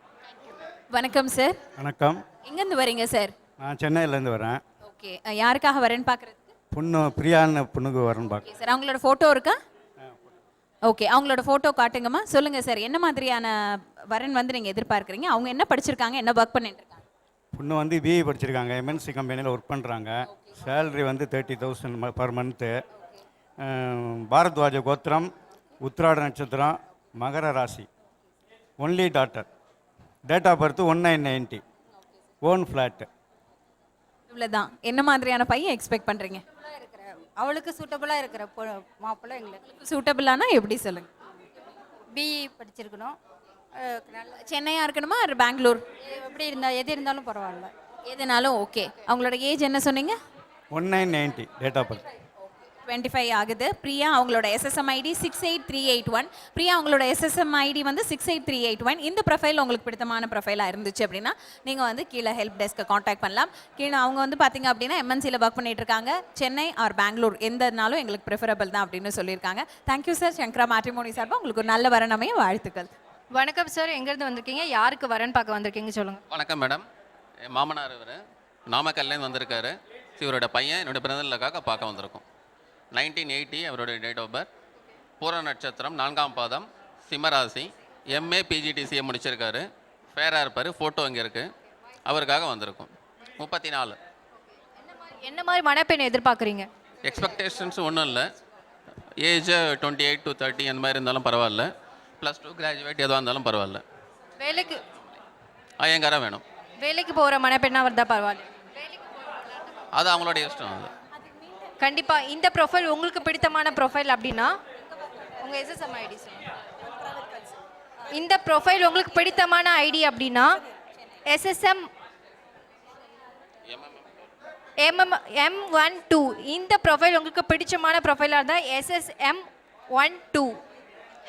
வணக்கம் சார். வணக்கம். எங்கேருந்து வரீங்க சார்? நான் சென்னையிலேருந்து வரேன். ஓகே, யாருக்காக வரேன்னு பார்க்குறதுக்கு? பொண்ணு பிரியான்னு பொண்ணுக்கு வரேன்னு பார்க்க. சார், அவங்களோட ஃபோட்டோ இருக்கா? ஓகே, அவங்களோட ஃபோட்டோ காட்டுங்கம்மா. சொல்லுங்கள் சார், என்ன மாதிரியான வரன் வந்து நீங்கள் எதிர்பார்க்குறீங்க? அவங்க என்ன படிச்சிருக்காங்க, என்ன ஒர்க் பண்ணிட்டு இருக்காங்க? பொண்ணு வந்து பிஇ படிச்சிருக்காங்க, MNC கம்பெனியில் ஒர்க் பண்ணுறாங்க. சேலரி வந்து 30,000 பர் மந்த்து. பாரத்வாஜ கோத்திரம், உத்திராட நட்சத்திரம், மகர ராசி. Only daughter. Date of birth 1990. Own flat. இவ்வளோதான். என்ன மாதிரியான பையன் எக்ஸ்பெக்ட் பண்ணுறீங்க? அவளுக்கு சூட்டபுளாக இருக்கிற மாப்பிள்ளை எங்களுக்கு. சூட்டபிளானா எப்படி சொல்லுங்க? பிஇ படிச்சிருக்கணும், சென்னையாக இருக்கணுமா பெங்களூர்? எப்படி இருந்தால் எது இருந்தாலும் பரவாயில்ல. எதுனாலும் ஓகே. அவங்களோட ஏஜ் என்ன சொன்னீங்க? 1990 டேட் ஆஃப் பர்த். 25 ஆகுது. பிரியா அவங்களோட SSM ID 68381. பிரியா அவங்களோட SSM ID வந்து 68381. இந்த ப்ரொஃபைல் உங்களுக்கு பிடித்தமான ப்ரொஃபைலாக இருந்துச்சு அப்படின்னா நீங்கள் வந்து கீழே ஹெல்ப் டெஸ்க்கை காண்டாக்ட் பண்ணலாம். கீழே அவங்க வந்து பார்த்தீங்க அப்படின்னா MNCயில் ஒர்க் பண்ணிட்டு இருக்காங்க. சென்னை ஆர் பெங்களூர் எந்தனாலும் எங்களுக்கு ப்ரிஃபரபிள் தான் அப்படின்னு சொல்லியிருக்காங்க. Thank you sir. சங்கரா மேட்ரிமோனி சார்பாக உங்களுக்கு ஒரு நல்ல வரனமையும் வாழ்த்துக்கள். வணக்கம் சார், எங்கேருந்து வந்திருக்கீங்க? யாருக்கு வரன் பார்க்க வந்திருக்கீங்க சொல்லுங்கள். வணக்கம் மேடம். என் மாமனார் இவர் நாமக்கல்லேருந்து வந்திருக்காரு. இவரோட பையன் என்னோட பிறந்தலுக்காக பார்க்க வந்திருக்கோம். 1980 அவருடைய டேட் ஆஃப் பர்த். பூர நட்சத்திரம், 4ஆம் பாதம், சிம்மராசி. MA PGDCA முடிச்சிருக்காரு. ஃபேராக இருப்பார். ஃபோட்டோ இங்கே இருக்குது. அவருக்காக வந்திருக்கோம். 34. என்ன மாதிரி மணப்பெண் எதிர்பார்க்குறீங்க? எக்ஸ்பெக்டேஷன்ஸ் ஒன்றும் இல்லை. ஏஜ் 28 to 30 அந்த மாதிரி இருந்தாலும் பரவாயில்ல. +2 கிராஜுவேட் எதுவாக இருந்தாலும் பரவாயில்ல. வேலைக்கு ஐயங்காரா வேணும். வேலைக்கு போகிற மணப்பெண்ணாக இருந்தால் பரவாயில்ல. அது அவங்களுடைய இஷ்டம். அது கண்டிப்பாக இந்த ப்ரொஃபைல் உங்களுக்கு பிடித்தமான ப்ரொஃபைல் அப்படின்னா உங்கள் SSM ID சொல்லுங்கள். இந்த ப்ரொஃபைல் உங்களுக்கு பிடித்தமான ஐடி அப்படின்னா SSM M12. இந்த ப்ரொஃபைல் உங்களுக்கு பிடிச்சமான ப்ரொஃபைலாக இருந்தால் SSM 12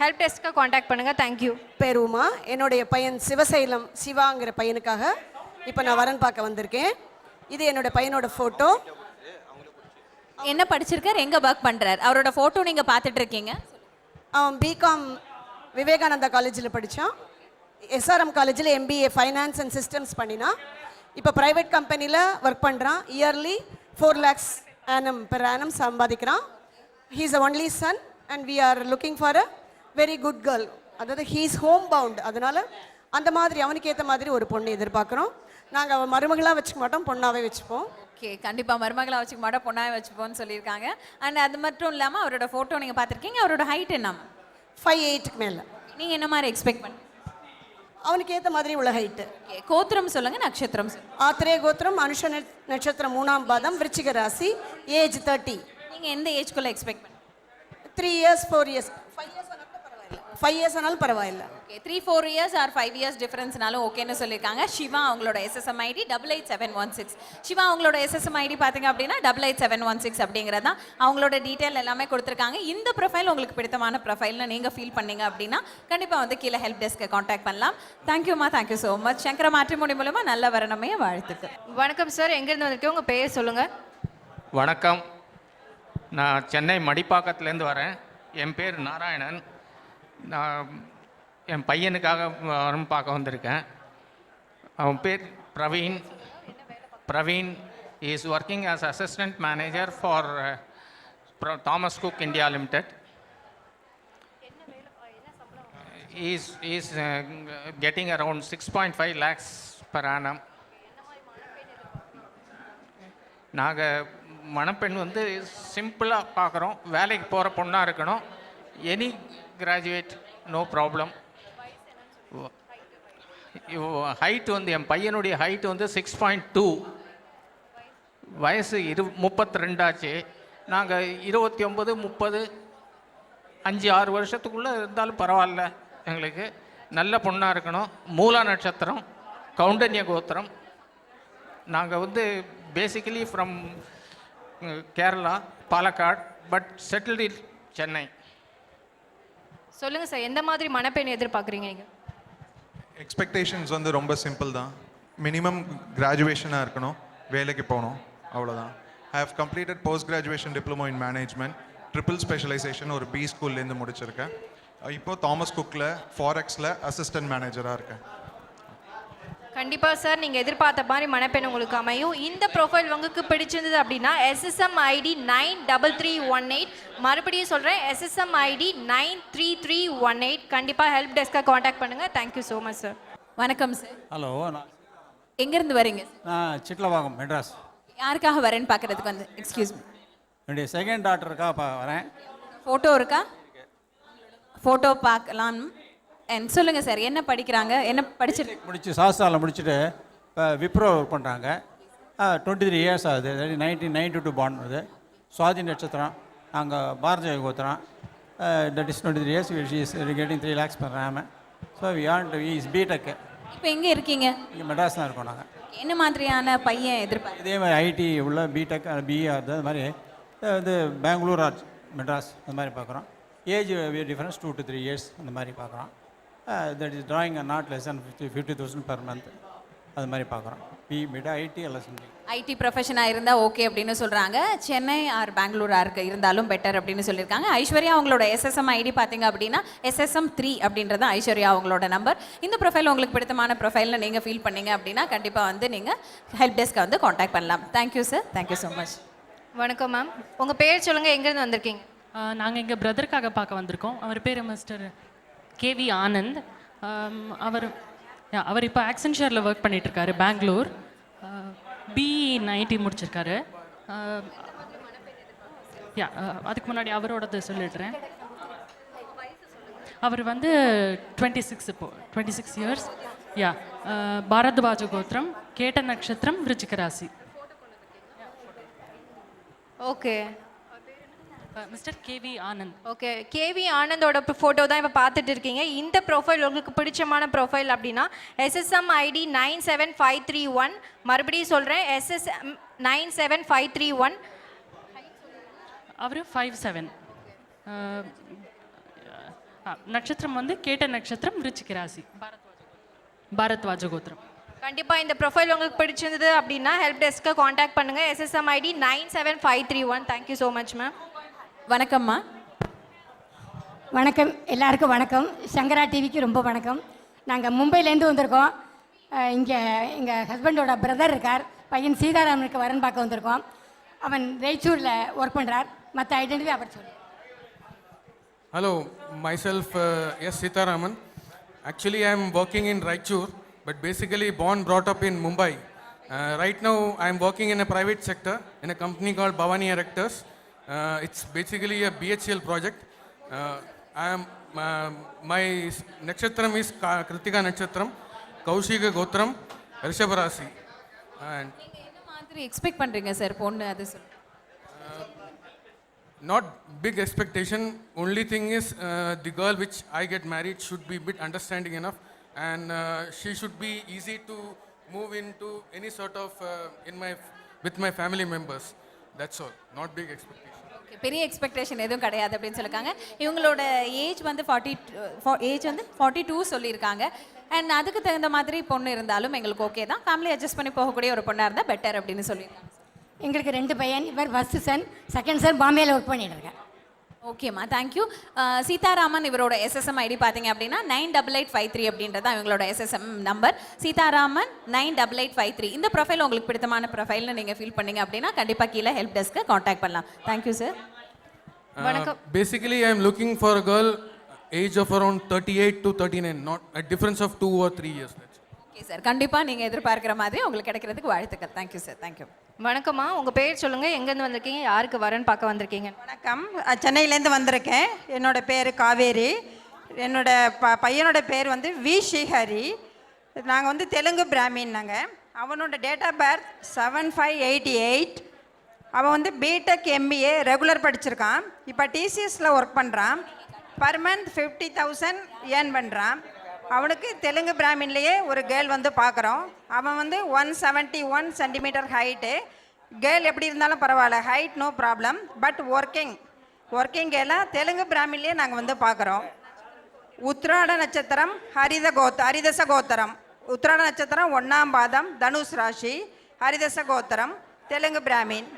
ஹெல்ப் டெஸ்க்காக காண்டாக்ட் பண்ணுங்கள். தேங்க்யூ. பேர் உமா. என்னுடைய பையன் சிவசைலம் சிவாங்கிற பையனுக்காக இப்போ நான் வரன் பார்க்க வந்திருக்கேன். இது என்னோட பையனோட ஃபோட்டோ. என்ன படிச்சிருக்கார், எங்கே ஒர்க் பண்ணுறார்? அவரோட ஃபோட்டோ நீங்கள் பார்த்துட்டு இருக்கீங்க. அவன் பிகாம் விவேகானந்தா காலேஜில் படித்தான். SRM காலேஜில் MBA ஃபைனான்ஸ் அண்ட் சிஸ்டம்ஸ் பண்ணினான். இப்போ ப்ரைவேட் கம்பெனியில் ஒர்க் பண்ணுறான். இயர்லி 4 lakhs பெர் ஆனம் சம்பாதிக்கிறான். He is a only son and we are looking for a very good girl. அதாவது ஹீ இஸ் ஹோம் பவுண்ட். அதனால் அந்த மாதிரி அவனுக்கு ஏற்ற மாதிரி ஒரு பொண்ணு எதிர்பார்க்குறோம். நாங்கள் அவன் மருமகளாக வச்சுக்க மாட்டோம், பொண்ணாகவே வச்சுப்போம். ஓகே, கண்டிப்பாக மருமகளாக வச்சுக்க மாட்டோம், பொண்ணாகவே வச்சுப்போம்னு சொல்லியிருக்காங்க. அண்ட் அது மட்டும் இல்லாமல் அவரோட ஃபோட்டோ நீங்கள் பார்த்துருக்கீங்க. அவரோட ஹைட் என்ன? 5'8" மேலே. நீங்கள் என்ன மாதிரி எக்ஸ்பெக்ட் பண்ண? அவனுக்கு ஏற்ற மாதிரி உள்ள ஹைட்டு. கோத்திரம் சொல்லுங்க, நட்சத்திரம் சொல்லுங்க. ஆத்திரே கோத்திரம், அனுஷ நட்சத்திரம் 3ஆம் பாதம், விருச்சிக ராசி, ஏஜ் 30. நீங்கள் எந்த ஏஜ்குள்ளே எக்ஸ்பெக்ட் பண்ண? 3 years 4 years 5 years ஆனாலும் பரவாயில்ல. ஓகே, 3-4 years ஆர் 5 years டிஃபரன்ஸ்னாலும் ஓகேன்னு சொல்லியிருக்காங்க. சிவா அவங்களோட SSM ID 88716. சிவா அவங்களோட SSM ID பார்த்தீங்க அப்படின்னா 88716 அப்படிங்கிறது தான் அவங்களோட டீட்டெயில் எல்லாமே கொடுத்துருக்காங்க. இந்த ப்ரொஃபைல் உங்களுக்கு பிடித்தமான ப்ரொஃபைல்னு நீங்கள் ஃபீல் பண்ணீங்க அப்படின்னா கண்டிப்பாக வந்து கீழே ஹெல்ப் டெஸ்க்கை காண்டாக்ட் பண்ணலாம். தேங்க்யூம்மா, thank you so much. Sankara matrimony மூலமாக நல்ல வரணுமே வாழ்த்துக்கு. வணக்கம் சார், எங்கேருந்து வந்திருக்கீங்க? உங்கள் பெயர் சொல்லுங்கள். வணக்கம், நான் சென்னை மடிப்பாக்கத்துலேருந்து வரேன். என் பேர் நாராயணன். நான் என் பையனுக்காக வரம் பார்க்க வந்திருக்கேன். அவன் பேர் Praveen. Praveen is working as assistant manager for Thomas cook India limited. Is getting around 6.5 lakhs per annum. நாங்கள் மணப்பெண் வந்து சிம்பிளாக பார்க்குறோம். வேலைக்கு போகிற பொண்ணாக இருக்கணும். Any graduate, no problem. Height வந்து என் பையனுடைய ஹைட் வந்து 6.2. வயசு 32 ஆச்சு. நாங்கள் 29, 30, 5-6 வருஷத்துக்குள்ளே இருந்தாலும் பரவாயில்ல எங்களுக்கு. நல்ல பொண்ணாக இருக்கணும். மூலா நட்சத்திரம், கவுண்டன்ய கோத்திரம். நாங்கள் வந்து basically from Kerala, Palakkad, but settled in Chennai. சொல்லுங்கள் சார், எந்த மாதிரி மணப்பெண் எதிர்பார்க்குறீங்க நீங்கள்? எக்ஸ்பெக்டேஷன்ஸ் வந்து ரொம்ப சிம்பிள் தான். மினிமம் கிராஜுவேஷனாக இருக்கணும், வேலைக்கு போகணும், அவ்வளோதான். I have completed post graduation diploma in management, triple specialisation ஒரு B ஸ்கூல்லேருந்து முடிச்சிருக்கேன். இப்போது தாமஸ் குக்கில் ஃபாரெக்ஸில் அசிஸ்டன்ட் மேனேஜராக இருக்கேன். கண்டிப்பாக சார், நீங்கள் எதிர்பார்த்த மாதிரி மணப்பெண் உங்களுக்கு அமையும். இந்த ப்ரொஃபைல் உங்களுக்கு பிடிச்சிருந்தது அப்படின்னா SSM ID 93318, மறுபடியும் சொல்கிறேன் SSM ID 93318. கண்டிப்பாக ஹெல்ப் டெஸ்க்காக காண்டாக்ட் பண்ணுங்கள். Thank you so much sir. வணக்கம் சார். ஹலோ, எங்கேருந்து வரீங்க? நான் சிட்லவாகம், மெட்ராஸ். யாருக்காக வரேன்னு பார்க்குறதுக்கு வந்து? Excuse me. என்னுடைய செகண்ட் டாக்டருக்காக வரேன். ஃபோட்டோ இருக்கா? ஃபோட்டோ பார்க்கலாம். சொல்லுங்கள் சார், என்ன படிக்கிறாங்க, என்ன படிச்சுட்டு? முடிச்சு சாஸ்திராவில் முடிச்சுட்டு இப்போ விப்ரோ ஒர்க் பண்ணுறாங்க. 23 years ஆகுது. 1992 born அது. சுவாதி நட்சத்திரம். நாங்கள் பாரதிய கோத்திரம். That is 23 years. She is getting 3 lakhs per annum. So is B.Tech. இப்போ எங்கே இருக்கீங்க? இங்கே மெட்ராஸ் தான் இருக்கோம் நாங்கள். என்ன மாதிரியான பையன் எதிர்பார்க்க? இதே மாதிரி ஐடி உள்ள B.Tech, BE அது மாதிரி இது பெங்களூர் ஆர் மெட்ராஸ் அந்த மாதிரி பார்க்குறோம். ஏஜ் டிஃபரன்ஸ் 2 to 3 years அந்த மாதிரி பார்க்குறோம். That is drawing not less than 50,000 per month அது மாதிரி பார்க்குறோம். BMed, IT எல்லாம் செஞ்சு ஐடி ப்ரொஃபஷனாக இருந்தால் ஓகே அப்படின்னு சொல்கிறாங்க. சென்னை ஆர் பெங்களூராக இருந்தாலும் பெட்டர் அப்படின்னு சொல்லியிருக்காங்க. ஐஸ்வர்யா அவங்களோட SSM ID பார்த்தீங்க அப்படின்னா SSM 3 அப்படின்றது ஐஸ்வர்யா அவங்களோட நம்பர். இந்த ப்ரொஃபைல் உங்களுக்கு பிடித்தமான ப்ரொஃபைலில் நீங்கள் ஃபீல் பண்ணீங்க அப்படின்னா கண்டிப்பாக வந்து நீங்கள் ஹெல்ப் டெஸ்க்கை வந்து காண்டாக்ட் பண்ணலாம். Thank you sir, thank you so much. வணக்கம் மேம், உங்கள் பேர் சொல்லுங்கள், எங்கேருந்து வந்திருக்கீங்க? நாங்கள் எங்கள் பிரதருக்காக பார்க்க வந்திருக்கோம். அவர் பேர் மிஸ்டர் KV ஆனந்த். அவர் இப்போ ஆக்சென்ச்சரில் ஒர்க் பண்ணிகிட்ருக்காரு, பெங்களூர். BE 90 முடிச்சிருக்காரு. அதுக்கு முன்னாடி அவரோடது சொல்லிடுறேன். அவர் வந்து 26 இப்போ 26 years. பாரத்வாஜ கோத்திரம், கேட்ட நட்சத்திரம், விருச்சிக ராசி. Okay, mister KV Anand. Okay, KV ஆனந்தோட ஃபோட்டோ தான் இப்போ பார்த்துட்டு இருக்கீங்க. இந்த ப்ரொஃபைல் உங்களுக்கு பிடிச்சமான ப்ரொஃபைல் அப்படின்னா SSM ID 97531. மறுபடியும் சொல்கிறேன் SSM 97531. அவர் 5'7". நட்சத்திரம் வந்து கேட்ட நட்சத்திரம், விருச்சிக ராசி, பாரத்வாஜ கோத்திரம். கண்டிப்பாக இந்த ப்ரொஃபைல் உங்களுக்கு பிடிச்சிருந்தது அப்படின்னா ஹெல்ப் டெஸ்க்கை காண்டாக்ட் பண்ணுங்கள். SSM ID 97531. Thank you so much ma'am. வணக்கம்மா. வணக்கம், எல்லாருக்கும் வணக்கம். சங்கரா டிவிக்கு ரொம்ப வணக்கம். நாங்கள் மும்பைலேருந்து வந்திருக்கோம். இங்கே எங்கள் ஹஸ்பண்டோட பிரதர் இருக்கார், பையன் சீதாராமனுக்கு வரன் பார்க்க வந்திருக்கோம். அவன் ரெய்ச்சூரில் ஒர்க் பண்ணுறார். மற்ற ஐடென்டிட்டி அவர் சொல்லு. Hello, myself S. Sitaraman. Actually, I am working in Raichur, but basically born, brought up in Mumbai. Right now, I am working in a private sector in a company called Bhavani Erectors. It's basically a BHCL project. My nakshatram is Kritika Nakshatram, Kaushika Gotram, Rishabha Rasi. And என்ன மாதிரி expect பண்றீங்க sir பொண்ணு அது சொல்லு. not big expectation. Only thing is the girl which I get married should be bit understanding enough, and she should be easy to move into any sort of with my family members. That's all. Not big expectation. Okay, பெரிய expectation எதுவும் கிடையாது அப்படின்னு சொல்லிருக்காங்க. இவங்களோட age வந்து 42 சொல்லியிருக்காங்க. And அதுக்கு தகுந்த மாதிரி பொண்ணு இருந்தாலும் எங்களுக்கு ஓகே தான். ஃபேமிலி அட்ஜஸ்ட் பண்ணி போகக்கூடிய ஒரு பொண்ணாக இருந்தால் பெட்டர் அப்படின்னு சொல்லியிருக்காங்க. எங்களுக்கு 2 பையன். இவர் ஃபர்ஸ்ட் சன், செகண்ட் சன் பாம்பேல ஒர்க் பண்ணிட்டு இருக்கேன். ஓகேம்மா, தேங்க்யூ. சீதாராமன் இவரோட எஸ்எஸ்எம் ஐடி பார்த்தீங்க அப்படின்னா 98853 அப்படின்றது தான் இவங்களோட எஸ்எஸ்எம் நம்பர். சீதாராமன் 98853. இந்த ப்ரொஃபைல் உங்களுக்கு பிடித்தமான ப்ரொஃபைல்னு நீங்கள் ஃபீல் பண்ணீங்க அப்படின்னா கண்டிப்பாக கீழே ஹெல்ப் டெஸ்க்கு காண்டாக்ட் பண்ணலாம். Thank you sir. Basically, I am looking for a girl age of around 38 to 39, not a difference of 2 or 3 years. Okay sir, கண்டிப்பாக நீங்கள் எதிர்பார்க்குற மாதிரி உங்களுக்கு கிடைக்கிறதுக்கு வாழ்த்துக்கள். Thank you sir. தேங்க்யூ. வணக்கம்மா, உங்கள் பேர் சொல்லுங்கள், எங்கேருந்து வந்திருக்கீங்க, யாருக்கு வரேன்னு பார்க்க வந்திருக்கீங்க? வணக்கம், சென்னையிலேருந்து வந்திருக்கேன். என்னோட பேர் காவேரி. என்னோட பையனோட பேர் வந்து வி ஸ்ரீஹரி. நாங்கள் வந்து தெலுங்கு பிராமின். நாங்கள் அவனோட டேட் ஆஃப் பர்த் 7588. அவன் வந்து பிடெக் எம்பிஏ ரெகுலர் படிச்சிருக்கான். இப்போ டிசிஎஸில் ஒர்க் பண்ணுறான். பர் மந்த் 50,000 ஏர்ன் பண்ணுறான். அவனுக்கு தெலுங்கு பிராமின்லேயே ஒரு கேர்ள் வந்து பார்க்குறோம். அவன் வந்து 171 சென்டிமீட்டர் ஹைட்டு. கேர்ள் எப்படி இருந்தாலும் பரவாயில்ல, height no problem. But working கேர்லாம் தெலுங்கு பிராமின்லேயே நாங்கள் வந்து பார்க்குறோம். உத்ராட நட்சத்திரம் ஹரிதச கோத்திரம். உத்ராட நட்சத்திரம் 1ஆம் பாதம், தனுஷ் ராசி, ஹரிதச கோத்திரம், தெலுங்கு பிராமின்.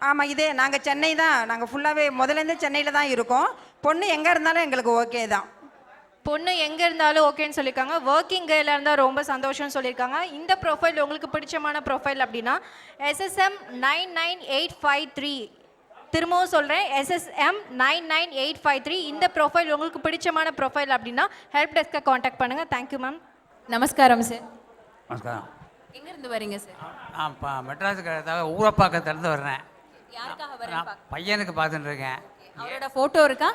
ஆமாம், இதே நாங்கள் சென்னை தான். நாங்கள் ஃபுல்லாகவே முதலேருந்து சென்னையில் தான் இருக்கோம். பொண்ணு எங்கே இருந்தாலும் எங்களுக்கு ஓகே தான். பொண்ணு எங்கே இருந்தாலும் ஓகேன்னு சொல்லியிருக்காங்க. ஒர்க்கிங் கேர்ளாக இருந்தால் ரொம்ப சந்தோஷம்னு சொல்லியிருக்காங்க. இந்த ப்ரொஃபைல் உங்களுக்கு பிடிச்சமான ப்ரொஃபைல் அப்படின்னா SSM 99853. திரும்பவும் சொல்கிறேன், SSM 99853. இந்த ப்ரொஃபைல் உங்களுக்கு பிடிச்சமான ப்ரொஃபைல் அப்படின்னா ஹெல்ப் டெஸ்க்கை காண்டாக்ட் பண்ணுங்கள். Thank you ma'am. நமஸ்காரம் சார். நமஸ்காரம். எங்கேருந்து வரீங்க சார்? நான் இப்போ மெட்ராஸுக்கு ஊரப்பாக்கத்துலேருந்து வர்றேன். யாருக்காக வரேன்? பையனுக்கு பார்த்துட்டு இருக்கேன். அவரோட ஃபோட்டோ இருக்கா?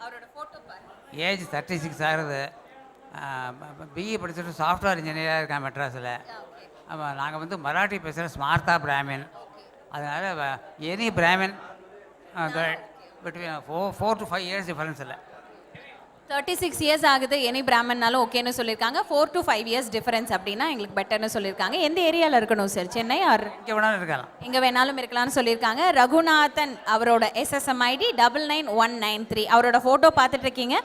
அவரோட ஃபோட்டோ பாருங்க. ஏஜ் 36 ஆகுது. பிஇ படிச்சுட்டு சாஃப்ட்வேர் இன்ஜினியராக இருக்கேன் மெட்ராஸில். ஆமாம், நாங்கள் வந்து மராட்டி பேசுகிற ஸ்மார்த்தா பிராமின். அதனால் any Brahmin between 4 to 5 years difference இல்லை. 36 இயர்ஸ் ஆகுது, எனி பிராமன்னாலும் ஓகேன்னு சொல்லியிருக்காங்க. 4 to 5 years டிஃபரன்ஸ் அப்படின்னா எங்களுக்கு பெட்டர்னு சொல்லியிருக்காங்க. எந்த ஏரியாவில் இருக்கணும் சார்? சென்னை ஆர் இங்கே வேணாலும் இருக்கலாம்? எங்கே வேணாலும் இருக்கலாம்னு சொல்லியிருக்காங்க. ரகுநாதன் அவரோட SSM ID 99193. அவரோட ஃபோட்டோ பார்த்துட்டு இருக்கீங்க.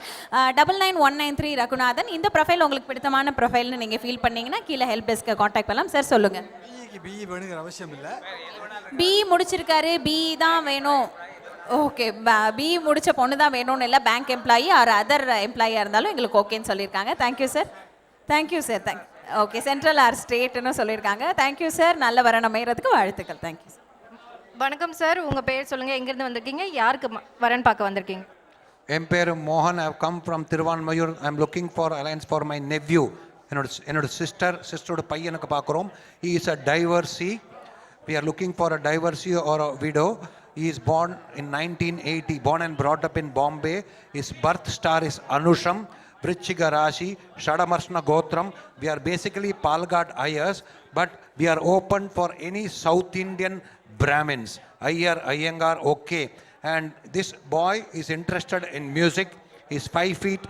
99193 ரகுநாதன். இந்த ப்ரொஃபைல் உங்களுக்கு பிடித்தமான ப்ரொஃபைல்னு நீங்கள் ஃபீல் பண்ணீங்கன்னா கீழே ஹெல்ப் டெஸ்க்கை காண்டாக்ட் பண்ணலாம். சார் சொல்லுங்கள். பிஇ வேணுங்கிற அவசியம் இல்லை. பிஇ முடிச்சிருக்காரு, பிஇ தான் வேணும். ஓகே, பிஇ முடித்த பொண்ணு தான் வேணும்னு இல்லை, பேங்க் எம்ப்ளாயி ஆர் அதர் எம்ப்ளாயியாக இருந்தாலும் எங்களுக்கு ஓகேன்னு சொல்லியிருக்காங்க. Thank you sir. Thank you sir. Okay, central or ஸ்டேட்னு சொல்லியிருக்காங்க. Thank you sir. நல்ல வரன் அமைகிறதுக்கு வாழ்த்துக்கள். Thank you sir. வணக்கம் சார், உங்கள் பேர் சொல்லுங்கள், எங்கேருந்து வந்திருக்கீங்க, யாருக்கு வரன் பார்க்க வந்திருக்கீங்க? என் பேர் மோகன். I have come from Thiruvanmiyur. I am looking for alliance for my nephew. என்னோட சிஸ்டரோட பையனுக்கு பார்க்குறோம். He is a divorcee. We are looking for a divorcee or a widow. He is born in 1980, born and brought up in Bombay. His birth star is Anusham, Vrichchiga Rashi, Shadamarsna Gotram. We are basically Palghat Ayers, but we are open for any South Indian Brahmins. Iyer, Iyengar, okay. And this boy is interested in music. He's 5 feet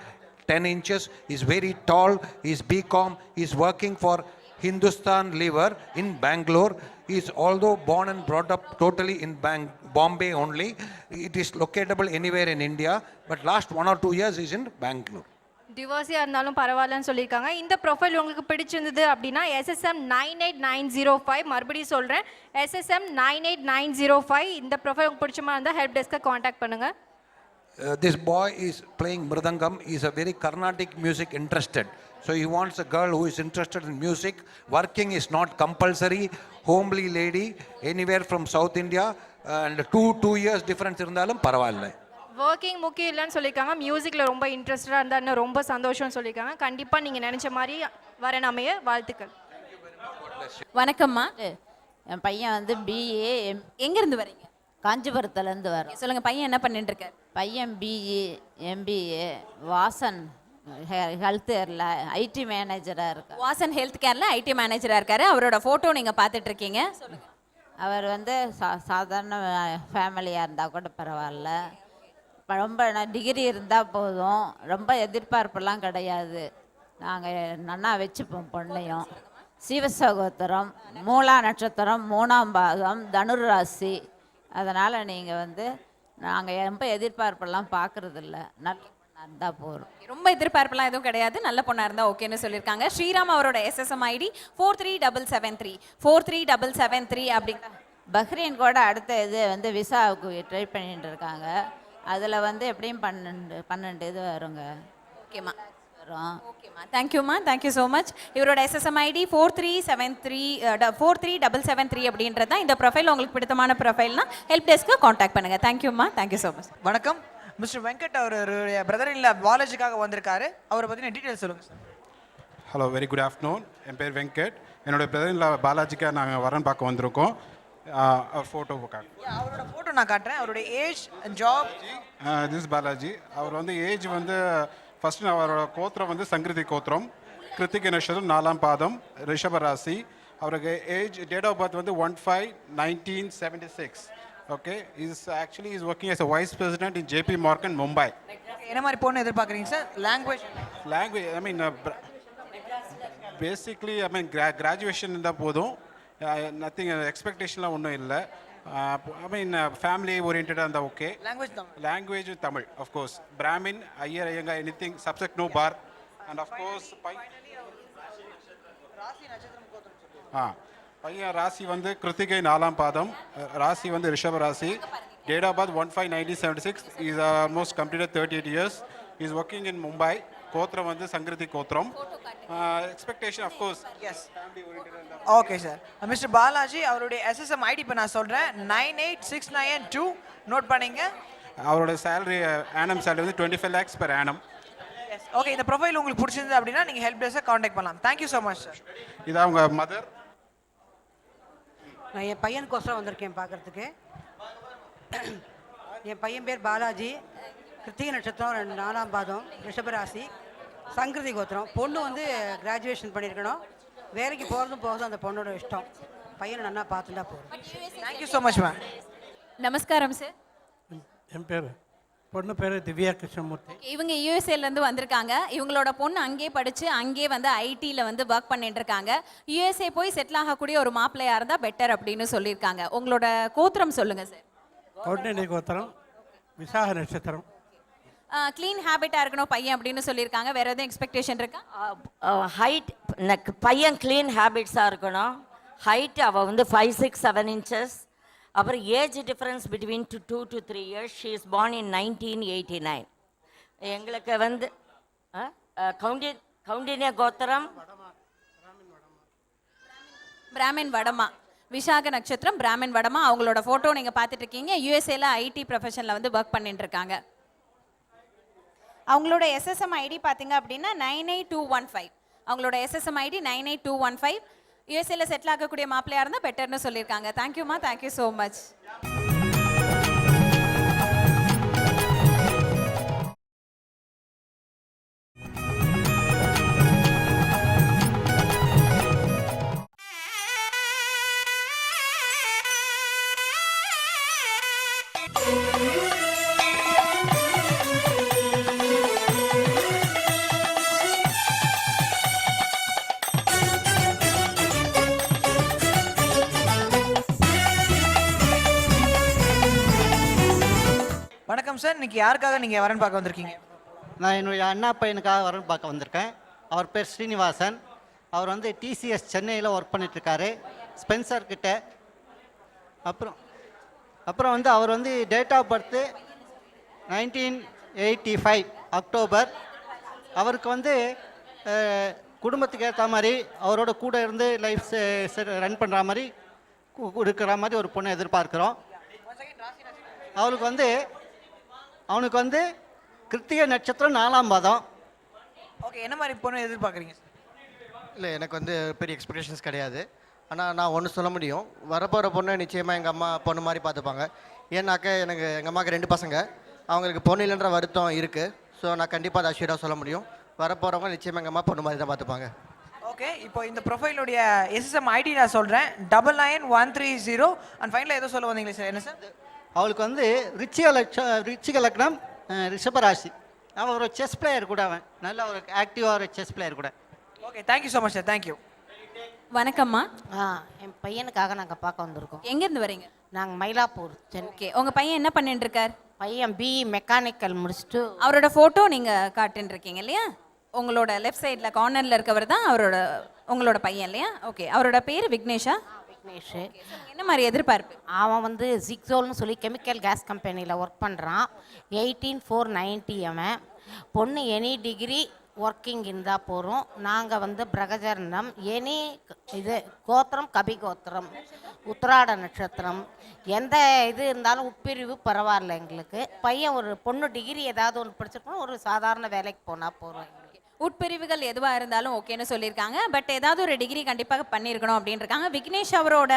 10 inches. He's very tall. He's BCom. He's working for Hindustan Lever in Bangalore. He is although born and brought up totally in Bombay only. It is locatable anywhere in India, but last 1 or 2 years is in Bangalore. டிவோர்ஸியாக இருந்தாலும் பரவாயில்லன்னு சொல்லியிருக்காங்க. இந்த profile உங்களுக்கு பிடிச்சிருந்தது அப்படின்னா SSM 98905. மறுபடியும் சொல்கிறேன், SSM 98905. இந்த ப்ரொஃபைல் உங்களுக்கு பிடிச்சமா இருந்தால் ஹெல்ப் டெஸ்க்கை காண்டாக்ட் பண்ணுங்கள். This boy is playing mridangam. He is a very Carnatic music interested. So he wants a girl who is interested in music. Working is not compulsory. Homely lady, anywhere from South India. And 2 years difference இருந்தாலும் பரவாயில்லை. Working முக்கியம் இல்லைன்னு சொல்லியிருக்காங்க. மியூசிக்கில் ரொம்ப இன்ட்ரெஸ்டடாக இருந்தால் இன்னும் ரொம்ப சந்தோஷம்னு சொல்லியிருக்காங்க. கண்டிப்பாக நீங்கள் நினச்ச மாதிரி வரன் அமைய வாழ்த்துக்கள். வணக்கம்மா. என் பையன் வந்து பிஏ. எங்கேருந்து வரீங்க? காஞ்சிபுரத்துலேருந்து வரோம். சொல்லுங்கள், பையன் என்ன பண்ணிட்டு இருக்காரு? பையன் பிஇ எம்பிஏ வாசன் ஹெல்த் கேரில் ஐடி மேனேஜராக இருக்கார். வாசன் ஹெல்த் கேரில் ஐடி மேனேஜராக இருக்காரு. அவரோட ஃபோட்டோ நீங்கள் பார்த்துட்டு இருக்கீங்க. சொல்லுங்கள். அவர் வந்து சாதாரண ஃபேமிலியாக இருந்தால் கூட பரவாயில்ல, ரொம்ப டிகிரி இருந்தால் போதும், ரொம்ப எதிர்பார்ப்பெல்லாம் கிடையாது. நாங்கள் நன்னா வச்சுப்போம் பொண்ணையும். சிவசகோத்திரம், மூலா நட்சத்திரம், 3ஆம் பாதம், தனுர் ராசி. அதனால் நீங்கள் வந்து நாங்கள் ரொம்ப எதிர்பார்ப்பெல்லாம் பார்க்குறதில்ல, நல்ல பொண்ணாக இருந்தால் போகிறோம். ரொம்ப எதிர்பார்ப்பெல்லாம் எதுவும் கிடையாது, நல்ல பொண்ணாக இருந்தால் ஓகேன்னு சொல்லியிருக்காங்க. ஸ்ரீராம் அவரோட SSM ID 43773 43773 அப்படிங்கிற பஹ்ரைன் கூட அடுத்த இது வந்து விசாவுக்கு ட்ரை பண்ணிட்டு இருக்காங்க. அதில் வந்து எப்படியும் 12 இது வருங்க. ஓகேம்மா, வரும். ஓகேம்மா, தேங்க்யூம்மா, தேங்க்யூ ஸோ மச். இவரோட SSM ID 43773 அப்படின்றது தான் இந்த ப்ரொஃபைல். உங்களுக்கு பிடித்தமான ப்ரொஃபைல்னா ஹெல்ப் டெஸ்க்கு காண்டாக்ட் பண்ணுங்கள். தேங்க்யூம்மா, தேங்க்யூ ஸோ மச். வணக்கம். மிஸ்டர் வெங்கட் அவருடைய பிரதர் இல்ல பாலாஜிக்காக வந்திருக்காரு. அவரை பற்றின டீட்டெயில்ஸ் சொல்லுங்கள் sir. Hello, very good afternoon. என் பேர் வெங்கட். என்னோட பிரதர் பாலாஜிக்காக நாங்கள் வரன் பார்க்க வந்திருக்கோம். ஃபோட்டோ அவரோட ஃபோட்டோ நான் காட்டுறேன். அவருடைய ஏஜ், ஜாப். திஸ் பாலாஜி. அவர் வந்து ஏஜ் வந்து ஃபர்ஸ்ட் அவரோட கோத்திரம் வந்து சங்கிருதி கோத்திரம், கிருத்திகை நட்சத்திரம், 4ஆம் பாதம், ரிஷப ராசி. அவருக்கு ஏஜ் டேட் ஆஃப் பர்த் வந்து 1/5/1976. Okay, is actually is working as a vice president in JP Morgan, Mumbai. என்ன மாதிரி பொண்ணு எதிர்பார்க்குறீங்க sir? Language I mean basically I mean graduation இருந்தால் போதும். நத்திங் எக்ஸ்பெக்டேஷன்லாம் ஒன்றும் இல்லை. ஐ மீன் ஃபேமிலி ஓரியன்டாக இருந்தால் okay. Language Tamil of course. Brahmin, Iyer, Iyengar, anything, subject no bar. And of course பையன் ராசி வந்து கிருத்திகை 4ஆம் பாதம், ராசி வந்து ரிஷப ராசி. Date of birth 1/5/1976. Is almost completed 38 years. Is working in Mumbai. கோத்திரம் வந்து சங்கிருதி கோத்திரம். Expectation of course yes. Okay sir. Mister Balaji அவருடைய SSM ID இப்போ நான் சொல்கிறேன், 98692. நோட் பண்ணிங்க. அவரோட சேலரி ஆனம் சேலரி வந்து 25 lakhs per annum. ஓகே, இந்த ப்ரொஃபைல் உங்களுக்கு பிடிச்சிருந்தது அப்படின்னா நீங்கள் ஹெல்ப் டெஸ்க்கை காண்டாக்ட் பண்ணலாம். Thank you so much sir. இது அவங்க மதர். நான் என் பையனுக்கோசரம் வந்திருக்கேன் பார்க்குறதுக்கு. என் பையன் பேர் பாலாஜி, கிருத்திகை நட்சத்திரம், 4ஆம் பாதம், ரிஷபராசி, சங்கிருதி கோத்திரம். பொண்ணு வந்து கிராஜுவேஷன் பண்ணியிருக்கணும். வேலைக்கு போகிறதும் அந்த பொண்ணோட இஷ்டம். பையனை நல்லா பார்த்துட்டா போகிறோம். Thank you so much ma'am. நமஸ்காரம் சார். என் பேர் பொண்ணு பேர் திவ்யா கிருஷ்ணமூர்த்தி. இவங்க யூஎஸ்ஏலேருந்து வந்திருக்காங்க. இவங்களோட பொண்ணு அங்கேயே படித்து அங்கேயே வந்து ஐடியில் வந்து ஒர்க் பண்ணிட்டு இருக்காங்க. யூஎஸ்ஏ போய் செட்டில் ஆகக்கூடிய ஒரு மாப்பிள்ளையாக இருந்தால் பெட்டர் அப்படின்னு சொல்லியிருக்காங்க. உங்களோட கோத்திரம் சொல்லுங்கள் சார். கௌண்டனி கோத்திரம், விசாக நட்சத்திரம். க்ளீன் ஹேபிட்டாக இருக்கணும் பையன் அப்படின்னு சொல்லியிருக்காங்க. வேறு எதுவும் எக்ஸ்பெக்டேஷன் இருக்கா? ஹைட் பையன் க்ளீன் ஹேபிட்ஸாக இருக்கணும். ஹைட் அவள் வந்து 5, 6, 7 inches. அப்புறம் age difference between 2 to 3 years. She is born in 1989. எங்களுக்கு வந்து கவுண்டினிய கோத்திரம், பிராமின் வடமா, விசாக நட்சத்திரம், பிராமின் வடமா. அவங்களோட ஃபோட்டோ நீங்கள் பார்த்துட்டு இருக்கீங்க. யூஎஸ்ஏல ஐடி ப்ரொஃபஷனில் வந்து ஒர்க் பண்ணிட்டு இருக்காங்க. அவங்களோட SSM ID பார்த்தீங்க அப்படின்னா 98215. அவங்களோட SSM ID 98215. யூஎஸ்ஏல செட்டில் ஆகக்கூடிய மாப்பிள்ளையாக இருந்தால் பெட்டர்னு சொல்லியிருக்காங்க. தேங்க்யூம்மா, தேங்க்யூ ஸோ மச். வணக்கம் சார். இன்னைக்கு யாருக்காக நீங்கள் வரன் பார்க்க வந்திருக்கீங்க? நான் என்னுடைய அண்ணா பையனுக்காக வரன் பார்க்க வந்திருக்கேன். அவர் பேர் ஸ்ரீனிவாசன். அவர் வந்து TCS சென்னையில் ஒர்க் பண்ணிட்டுருக்காரு, ஸ்பென்சர் கிட்ட. அப்புறம் வந்து அவர் வந்து டேட் ஆஃப் பர்த்து 1985 அக்டோபர். அவருக்கு வந்து குடும்பத்துக்கு ஏற்ற மாதிரி அவரோட கூட இருந்து லைஃப் ரன் பண்ணுற மாதிரி இருக்கிற மாதிரி ஒரு பொண்ணை எதிர்பார்க்குறோம். அவனுக்கு வந்து கிருத்திகை நட்சத்திரம், 4ஆம் பாதம். ஓகே, என்ன மாதிரி பொண்ணு எதிர்பார்க்குறீங்க? இல்லை, எனக்கு வந்து பெரிய எக்ஸ்பெக்டேஷன்ஸ் கிடையாது. ஆனால் நான் ஒன்று சொல்ல முடியும், வரப்போகிற பொண்ணை நிச்சயமாக எங்கள் அம்மா பொண்ணு மாதிரி பார்த்துப்பாங்க. ஏன்னாக்க எனக்கு எங்கள் அம்மாவுக்கு 2 பசங்க, அவங்களுக்கு பொண்ணு இல்லைன்ற வருத்தம் இருக்குது. ஸோ நான் கண்டிப்பாக அதை அஷ்யூராக சொல்ல முடியும். வரப்போகிறவங்க நிச்சயமாக எங்கள் அம்மா பொண்ணு மாதிரி தான் பார்த்துப்பாங்க. ஓகே, இப்போ இந்த ப்ரொஃபைலுடைய எஸ்எஸ்எம் ஐடி நான் சொல்கிறேன், 99130. அண்ட் ஃபைனலாக ஏதோ சொல்ல வந்தீங்களே சார், என்ன சார்? அவளுக்கு வந்து ரிச்சிக லக்னம் ரிஷபராசி. அவன் ஒரு செஸ் பிளேயர் கூட, அவன் நல்ல ஒரு ஆக்டிவாக ஒரு செஸ் பிளேயர் கூட. Okay, thank you so much sir, thank you. வணக்கம்மா. என் பையனுக்காக நாங்கள் பார்க்க வந்திருக்கோம். எங்கேருந்து வரீங்க? நாங்கள் மயிலாப்பூர் சென்னை. ஓகே, உங்கள் பையன் என்ன பண்ணிட்டு இருக்கார்? பையன் பிஇ மெக்கானிக்கல் முடிச்சுட்டு. அவரோட ஃபோட்டோ நீங்கள் காட்டுன்னு இருக்கீங்க இல்லையா? உங்களோட லெஃப்ட் சைடில் கார்னரில் இருக்கவர் தான் உங்களோட பையன் இல்லையா? ஓகே, அவரோட பேர் விக்னேஷா? விக்னேஷ். என்ன மாதிரி எதிர்பார்ப்பு? அவன் வந்து ஜிக்ஸோல்னு சொல்லி கெமிக்கல் கேஸ் கம்பெனியில் ஒர்க் பண்ணுறான். 18,490 அவன். பொண்ணு எனி டிகிரி ஒர்க்கிங் இருந்தால் போகிறோம். நாங்கள் வந்து பிரகஜரணம் எனி இது கோத்திரம் கபி கோத்திரம் உத்திராட நட்சத்திரம் எந்த இது இருந்தாலும் உட்பிரிவு பரவாயில்ல எங்களுக்கு. பையன் ஒரு பொண்ணு டிகிரி ஏதாவது ஒன்று படிச்சிருக்கோம், ஒரு சாதாரண வேலைக்கு போனால் போகிறோம். எங்களுக்கு உட்பிரிவுகள் எதுவாக இருந்தாலும் ஓகேன்னு சொல்லியிருக்காங்க. பட் ஏதாவது ஒரு டிகிரி கண்டிப்பாக பண்ணியிருக்கணும் அப்படின்னு இருக்காங்க. விக்னேஷ் அவரோட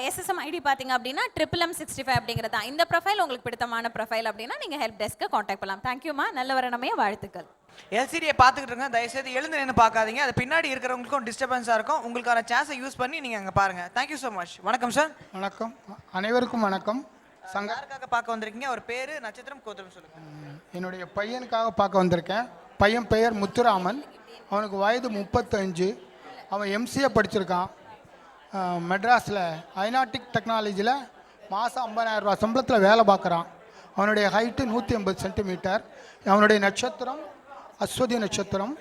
எஸ்எஸ்எம் ஐடி பார்த்தீங்க அப்படின்னா MMM65 அப்படிங்கிறது தான். இந்த ப்ரொஃபைல் உங்களுக்கு பிடித்தமான ப்ரொஃபைல் அப்படின்னா நீங்கள் ஹெல்ப் டெஸ்க்கை காண்டாக்ட் பண்ணலாம். தேங்க்யூமா, நல்ல வரணுமே, வாழ்த்துக்கள். எல்சிடியை பார்த்துக்கிட்டு இருங்க, தயவுசெய்து எழுந்து நின்று பார்க்காதீங்க. அது பின்னாடி இருக்கிறவங்களுக்கும் டிஸ்டர்பன்ஸாக இருக்கும். உங்களுக்கான சான்ஸை யூஸ் பண்ணி நீங்கள் அங்கே பாருங்கள். Thank you so much. வணக்கம் சார். வணக்கம், அனைவருக்கும் வணக்கம். யாருக்காக பார்க்க வந்திருக்கீங்க? அவர் பேர், நட்சத்திரம், கோத்திரம் சொல்லுங்கள். என்னுடைய பையனுக்காக பார்க்க வந்திருக்கேன். பையன் பெயர் முத்துராமன். அவனுக்கு வயது 35. அவன் எம்சிஏ படிச்சிருக்கான். மெட்ராஸில் ஐநாட்டிக் டெக்னாலஜியில் மாதம் 50,000 ரூபா சம்பளத்தில் வேலை பார்க்குறான். அவனுடைய ஹைட்டு 180 சென்டிமீட்டர். அவனுடைய நட்சத்திரம் அஸ்வதி நட்சத்திரம்,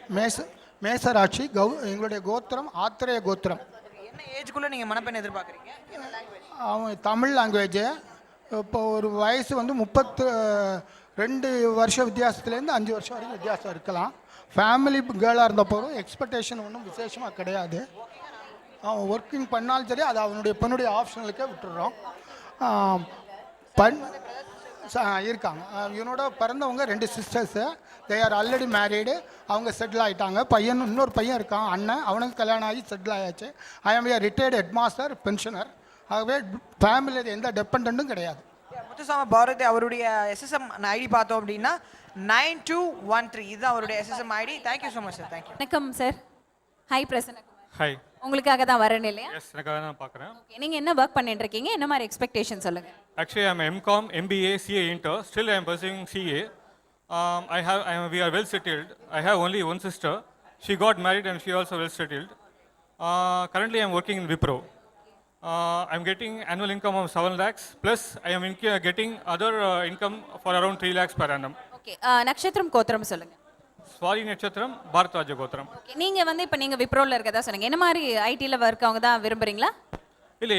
மேசராட்சி. எங்களுடைய கோத்திரம் ஆத்திரேய கோத்திரம். என்ன ஏஜுக்குள்ளே நீங்கள் மணப்பெண் எதிர்பார்க்குறீங்க? அவன் தமிழ் லாங்குவேஜு. இப்போ ஒரு வயசு வந்து 32 வருஷம் வித்தியாசத்துலேருந்து 5 வருஷம் வரைக்கும் வித்தியாசம் இருக்கலாம். ஃபேமிலி கேர்ளாக இருந்த போதும் எக்ஸ்பெக்டேஷன் ஒன்றும் விசேஷமாக கிடையாது. அவன் ஒர்க்கிங் பண்ணாலும் சரி, அது அவனுடைய பெண்ணுடைய ஆப்ஷனலுக்கே விட்டுடுறோம். இருக்காங்க. இவனோட பிறந்தவங்க 2 sisters. They are already married. அவங்க செட்டில் ஆகிட்டாங்க. இன்னொரு பையன் இருக்கான், அண்ணன். அவனுக்கு கல்யாணம் ஆகி செட்டில் ஆயாச்சு. ஐ ஆம் ஏ ரிட்டையர்டு ஹெட் மாஸ்டர், பென்ஷனர். ஆகவே ஃபேமிலியில் எந்த டிபெண்ட்டும் கிடையாது. முத்துசாமி பாரதி அவருடைய எஸ்எஸ்எம் ஐடி பார்த்தோம் அப்படின்னா 9213. இதுதான் அவருடைய SSM ID. Thank you so much sir, thank you. வணக்கம் சார். ஹாய் பிரசன்னா. ஹாய். உங்களுக்காக தான் வரேன் இல்லையா? எஸ், எனக்காக தான் பார்க்குறேன். ஓகே, நீங்கள் என்ன ஒர்க் பண்ணிட்டு இருக்கீங்க? என்ன மாதிரி எக்ஸ்பெக்டேஷன் சொல்லுங்கள். Actually, I'm MCOM, MBA, CA inter. Still, I'm pursuing CA. We are well settled. I have only one sister. She got married and she also well settled. Currently, I'm working in Wipro. I'm getting annual income of 7 lakhs. Plus, I am getting other income for around 3 lakhs per annum. Okay, நட்சத்திரம் கோத்திரம் சொல்லுங்கள். ஸ்வாதி நட்சத்திரம், பாரத்வாஜ கோத்திரம். Okay, நீங்கள் வந்து இப்போ நீங்கள் விப்ரோவில் இருக்கதா சொன்னீங்க. என்ன மாதிரி ஐடியில் ஒர்க் அவங்க தான் விரும்புகிறீங்களா? இல்லை,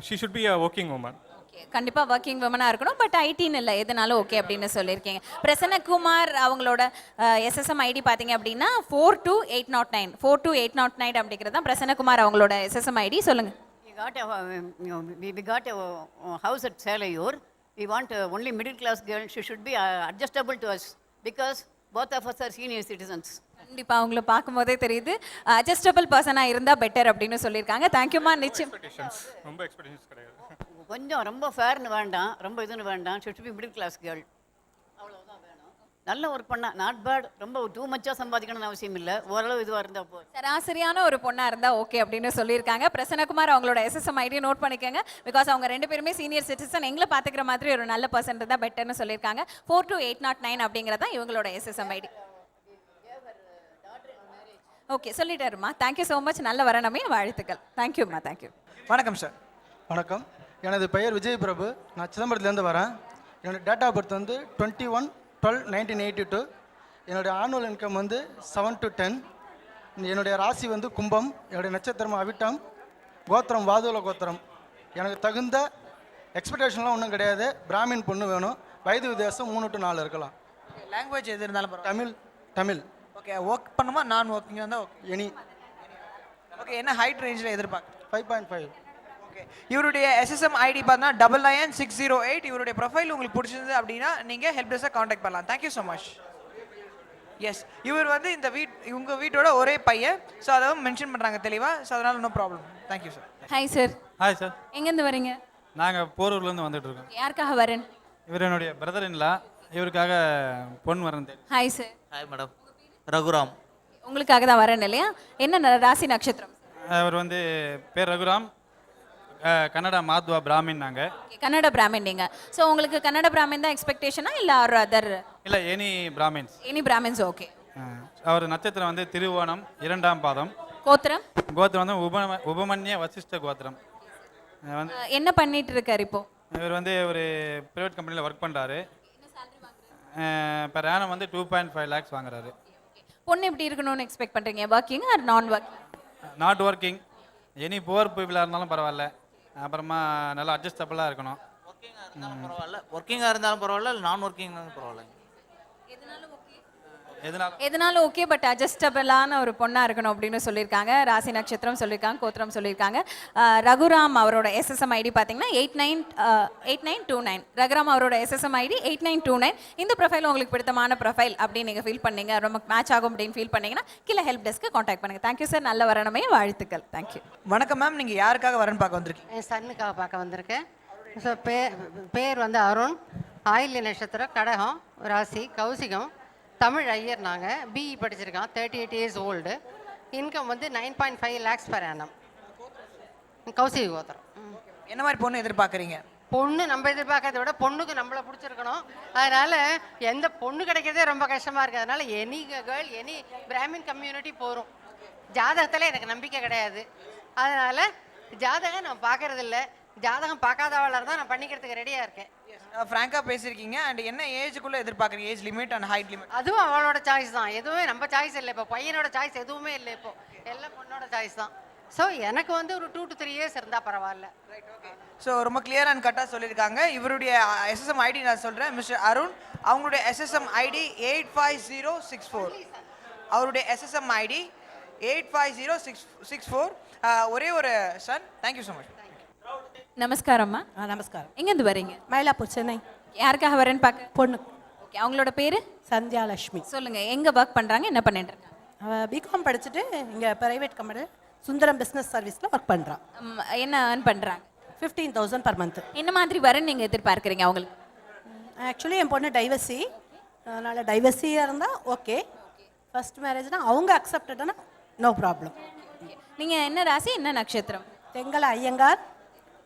she should be a working woman. Okay, கண்டிப்பாக ஒர்க்கிங் விமனாக இருக்கணும். பட் ஐடின்னு இல்லை, எதுனாலும் ஓகே அப்படின்னு சொல்லியிருக்கீங்க. பிரசன்னகுமார் அவங்களோட எஸ்எஸ்எம் ஐடி பார்த்தீங்க அப்படின்னா 42809. 42809 அப்படிங்கிறது தான் பிரசன்னகுமார் அவங்களோட எஸ்எஸ்எம் ஐடி. சொல்லுங்கள். We got a house at Salayur. We want only middle class girl. She should be adjustable to us because both of us are senior citizens. கண்டிப்பாக அவங்கள பார்க்கும்போதே தெரியுது அட்ஜஸ்டபிள் பர்சனாக இருந்தால் பெட்டர் அப்படின்னு சொல்லியிருக்காங்க. தேங்க்யூமா. நிச்சயம் ரொம்ப எக்ஸ்பெக்டேஷன்ஸ் கிடையாது. கொஞ்சம் ரொம்ப ஃபேர்னு வேண்டாம், ரொம்ப இதுன்னு வேண்டாம். Should be middle class girl. அவ்வளோதான் வேணும். நல்ல ஒர்க் பண்ணா, நாட் பேட். ரொம்ப டூ மச்சாக சம்பாதிக்கணும்னு அவசியம் இல்லை, ஓரளவு இதுவாக இருந்தால் போதும். சராசரியான ஒரு பொண்ணாக இருந்தால் ஓகே அப்படின்னு சொல்லியிருக்காங்க. பிரசன்னகுமார் அவங்களோட எஸ்எஸ்எம் ஐடியை நோட் பண்ணிக்கோங்க. பிகாஸ் அவங்க 2 பேருமே சீனியர் சிட்டிசன். எங்களை பார்த்துக்கிற மாதிரி ஒரு நல்ல பர்சன் தான் பெட்டர்னு சொல்லியிருக்காங்க. 42809 அப்படிங்கிறதான் இவங்களோட எஸ்எஸ்எம் ஐடி. ஓகே, சொல்லிட்டாருமா. Thank you so much. நல்ல வரணுமே, வாழ்த்துக்கள். தேங்க்யூம்மா, தேங்க்யூ. வணக்கம் சார். வணக்கம், எனது பெயர் விஜய் பிரபு. நான் சிதம்பரத்துலேருந்து வரேன். என்னோடய டேட் ஆஃப் பர்த் வந்து 21/12/1982. என்னுடைய ஆனுவல் இன்கம் வந்து 7 to 10. என்னுடைய ராசி வந்து கும்பம். என்னுடைய நட்சத்திரம் அவிட்டம். கோத்திரம் வாதுல கோத்திரம். எனக்கு தகுந்த எக்ஸ்பெக்டேஷன்லாம் ஒன்றும் கிடையாது. பிராமின் பொண்ணு வேணும். வயது வித்தியாசம் 3 to 4 இருக்கலாம். லாங்குவேஜ் எது இருந்தாலும் தமிழ். ஓகே, ஒர்க் பண்ணுமா நான் ஒர்க்கிங் இருந்தால் எனி. ஓகே, என்ன ஹைட் ரேஞ்சில் எதிர்பார்க்க? 5.5. ஓகே, இவருடைய எஸ்எஸ்எம் ஐடி பார்த்தா 99608. இவருடைய ப்ரொஃபைல் உங்களுக்கு பிடிச்சிருந்தது அப்படின்னா நீங்கள் ஹெல்ப் டெஸ்க்கை காண்டாக்ட் பண்ணலாம். Thank you so much. எஸ், இவர் வந்து உங்கள் வீட்டோட ஒரே பையன். ஸோ அதை மென்ஷன் பண்ணுறாங்க தெளிவாக. ஸோ அதனால் no problem. Thank you sir. Hi sir. Hi sir. எங்கேருந்து வரீங்க? நாங்கள் போரூர்லேருந்து வந்துட்டுருக்கோம். யாருக்காக வரன்? இவர் என்னுடைய பிரதர் இன்லா, இவருக்காக பொன் வரன். Hi sir. Hi madam. Raghuram. உங்களுக்காக தான் வரேன் இல்லையா? என்ன ராசி நட்சத்திரம்? அவர் வந்து பேர் ரகுராம், கன்னடா மாத்வா பிராமின் நாங்கள். கன்னட பிராமின் நீங்கள். ஸோ உங்களுக்கு கன்னட பிராமின் தான் எக்ஸ்பெக்டேஷனா இல்லை ஆர் அதர்? இல்லை, any brahmins. Any brahmins, okay. அவர் நட்சத்திரம் வந்து திருவோணம் 2ஆம் பாதம். கோத்திரம்? கோத்திரம் வந்து உபமன்ய வசிஷ்ட கோத்திரம். வந்து என்ன பண்ணிட்டு இருக்காரு இப்போ? இவர் வந்து ஒரு ப்ரைவேட் கம்பெனியில் ஒர்க் பண்ணுறாரு. பெர் ஆனம் வந்து 2.5 lakhs வாங்குறாரு. பொண்ணு எப்படி இருக்கணும்னு எக்ஸ்பெக்ட் பண்ணுறீங்க? Working or non working? Not working. Any poor பீப்புளாக இருந்தாலும் பரவாயில்ல, அப்புறமா நல்லா அட்ஜஸ்டபிளாக இருக்கணும். பரவாயில்ல, ஒர்க்கிங்காக இருந்தாலும் பரவாயில்ல, இல்லை நான் ஒர்க்கிங் இருந்தாலும் பரவாயில்ல. எதனாலும் ஓகே, பட் அட்ஜஸ்டபிளான ஒரு பொண்ணாக இருக்கணும் அப்படின்னு சொல்லியிருக்காங்க. ராசி நட்சத்திரம் சொல்லியிருக்காங்க, கோத்திரம் சொல்லியிருக்காங்க. ரகுராம் அவரோட எஸ்எஸ்எம் ஐடி பார்த்தீங்கன்னா 8929. ரகுராம் அவரோட எஸ்எஸ்எம் ஐடி 8929. இந்த ப்ரொஃபைல் உங்களுக்கு பிடித்தமான ப்ரொஃபைல் அப்படின்னு நீங்கள் ஃபீல் பண்ணீங்க, ரொம்ப மேட்ச் ஆகும் அப்படின்னு ஃபீல் பண்ணீங்கன்னா கீழே ஹெல்ப் டெஸ்க்கு காண்டாக்ட் பண்ணுங்கள். தேங்க்யூ சார், நல்ல வரணுமே, வாழ்த்துக்கள். தேங்க்யூ. வணக்கம் மேம், நீங்கள் யாருக்காக வரன்னு பார்க்க வந்திருக்கீங்க? என் சன்னுக்காக பார்க்க வந்திருக்கேன். ஸோ பேர் வந்து அருண், ஆயில்ய நட்சத்திரம், கடகம் ராசி, கௌசிகம், தமிழ் ஐயர். நாங்கள் பிஇ படிச்சிருக்கோம், 38 years ஓல்டு. இன்கம் வந்து 9.5 lakhs per annum. கௌசிக கோத்திரம். என்ன மாதிரி பொண்ணு எதிர்பார்க்குறீங்க? பொண்ணு நம்ம எதிர்பார்க்கறத விட பொண்ணுக்கு நம்மளை பிடிச்சிருக்கணும். அதனால் எந்த பொண்ணு கிடைக்கிறதே ரொம்ப கஷ்டமாக இருக்குது. அதனால் any girl, any Brahmin community போகிறோம். ஜாதகத்தில் எனக்கு நம்பிக்கை கிடையாது, அதனால் ஜாதகம் நான் பார்க்கறதில்ல. ஜாதகம் பார்க்காதவளாக இருந்தால் நான் பண்ணிக்கிறதுக்கு ரெடியாக இருக்கேன். ஃப்ராங்காக பேசியிருக்கீங்க. அண்ட் என்ன ஏஜுக்குள்ளே எதிர்பார்க்குறீங்க? Age limit and height limit? அதுவும் அவளோட சாய்ஸ் தான், எதுவுமே நம்ம சாய்ஸ் இல்லை. இப்போ பையனோட சாய்ஸ் எதுவுமே இல்லை, இப்போ எல்லாம் பொண்ணோட சாய்ஸ் தான். ஸோ எனக்கு வந்து ஒரு 2 to 3 years இருந்தால் பரவாயில்ல. ஸோ ரொம்ப கிளியர் அண்ட் கட்டாக சொல்லியிருக்காங்க. இவருடைய எஸ்எஸ்எம் ஐடி நான் சொல்கிறேன். மிஸ்டர் அருண், அவங்களுடைய எஸ்எஸ்எம் ஐடி 85064. அவருடைய எஸ்எஸ்எம் ஐடி 85064. ஒரே ஒரு சன். Thank you so much. நமஸ்காரம்மா. நமஸ்காரம். எங்கேருந்து வரீங்க? மயிலாப்பூர், சென்னை. யாருக்காக வரேன்னு பார்க்க? பொண்ணு. ஓகே, அவங்களோட பேர்? சந்தியா லட்சுமி. சொல்லுங்கள், எங்கே ஒர்க் பண்ணுறாங்க, என்ன பண்ணிட்டு இருக்காங்க? பிகாம் படிச்சுட்டு இங்கே ப்ரைவேட் கம்பெனி சுந்தரம் பிஸ்னஸ் சர்வீஸில் ஒர்க் பண்ணுறான். என்ன ஏர்ன் பண்ணுறாங்க? 15,000 per month. என்ன மாதிரி வரேன்னு நீங்கள் எதிர்பார்க்குறீங்க அவங்களுக்கு? ஆக்சுவலி என் பொண்ணு டைவர்சி, அதனால் டைவர்சியாக இருந்தால் ஓகே. ஃபர்ஸ்ட் மேரேஜ்னா அவங்க அக்செப்டட்னா நோ ப்ராப்ளம். நீங்கள் என்ன ராசி, என்ன நட்சத்திரம்? தெங்கல ஐயங்கார்,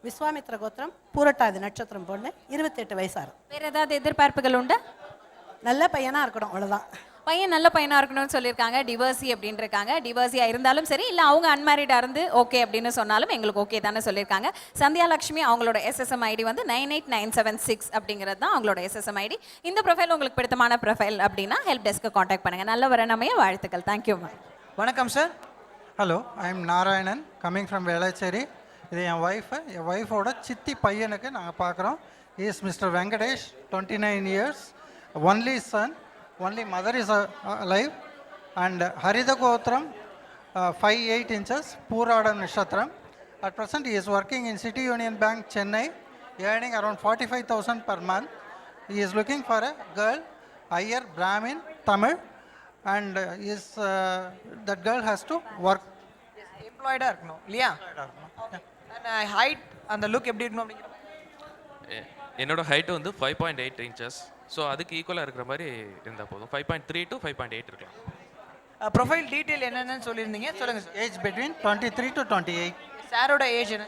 விஸ்வாமித்ர கோத்திரம், பூரட்டாதி நட்சத்திரம். பொண்ணு 28 வயசாகும். வேறு ஏதாவது எதிர்பார்ப்புகள் உண்டா? நல்ல பையனாக இருக்கணும், அவ்வளோதான். பையன் நல்ல பையனாக இருக்கணும்னு சொல்லியிருக்காங்க. டிவர்சி அப்படின்னு இருக்காங்க. டிவர்சியாக இருந்தாலும் சரி, இல்லை அவங்க அன்மேரிடாக இருந்து ஓகே அப்படின்னு சொன்னாலும் எங்களுக்கு ஓகே தானே சொல்லியிருக்காங்க. சந்தியா லட்சுமி அவங்களோட எஸ்எஸ்எம் ஐடி வந்து 98976 அப்படிங்கிறது தான் அவங்களோட எஸ்எஸ்எம் ஐடி. இந்த ப்ரொஃபைல் உங்களுக்கு பிடித்தமான ப்ரொஃபைல் அப்படின்னா ஹெல்ப் டெஸ்க்கு காண்டாக்ட் பண்ணுங்கள். நல்ல வரணுமே, வாழ்த்துக்கள். Thank you ma'am. வணக்கம் sir. Hello, I am Narayanan, coming from Velachery. இது என் ஒய்ஃபோட சித்தி பையனுக்கு நாங்கள் பார்க்குறோம். Is mister Venkatesh, 29 years, only son, only mother is alive. And Haritha கோத்திரம், 5'8" inches, பூராடம் நட்சத்திரம். At present he is working in City Union Bank, Chennai, earning around 45,000 per month. He is looking for a girl, Iyer, Brahmin, Tamil, and that girl has to work. எம்ப்ளாய்டாக இருக்கணும் இல்லையா? Height அந்த look எப்படி இருக்கணும் அப்படிங்கிற? என்னோட height வந்து 5.8 inches. So அதுக்கு ஈக்குவலாக இருக்கிற மாதிரி இருந்தால் போதும். 5.3 to 5.8 இருக்கலாம். ப்ரொஃபைல் டீட்டெயில் என்னென்னு சொல்லியிருந்தீங்க, சொல்லுங்கள் சார். Age between 23 to 28. சாரோட ஏஜ் என்ன?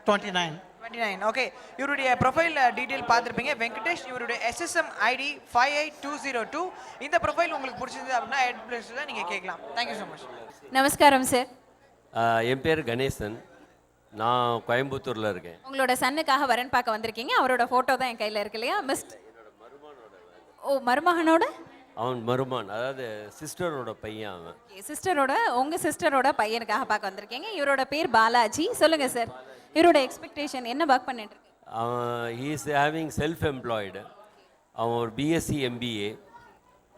29. 29. ஓகே, இவருடைய ப்ரொஃபைல் டீட்டெயில் பார்த்துருப்பீங்க. வெங்கடேஷ், இவருடைய எஸ்எஸ்எம் ஐடி 58202. இந்த ப்ரொஃபைல் உங்களுக்கு பிடிச்சிருந்தது அப்படின்னா ஹெட் பிளேஸில் நீங்கள் கேட்கலாம். Thank you so much. நமஸ்காரம் சார். என் பேர் கணேசன், நான் கோயம்புத்தூரில் இருக்கேன். உங்களோட சன்னுக்காக வரன் பார்க்க வந்திருக்கீங்க. அவரோட ஃபோட்டோ தான் என் கையில் இருக்கு இல்லையா? ஓ, மருமகனோட? அவன் மருமான், அதாவது சிஸ்டரோட பையன் அவன். சிஸ்டரோட, உங்கள் சிஸ்டரோட பையனுக்காக பார்க்க வந்திருக்கீங்க. இவரோட பேர் பாலாஜி. சொல்லுங்கள் சார், இவரோட எக்ஸ்பெக்டேஷன் என்ன ஒர்க் பண்ணிட்டு இருக்கு? அவன் he is having self employed. அவன் ஒரு பிஎஸ்சி எம்பிஏ.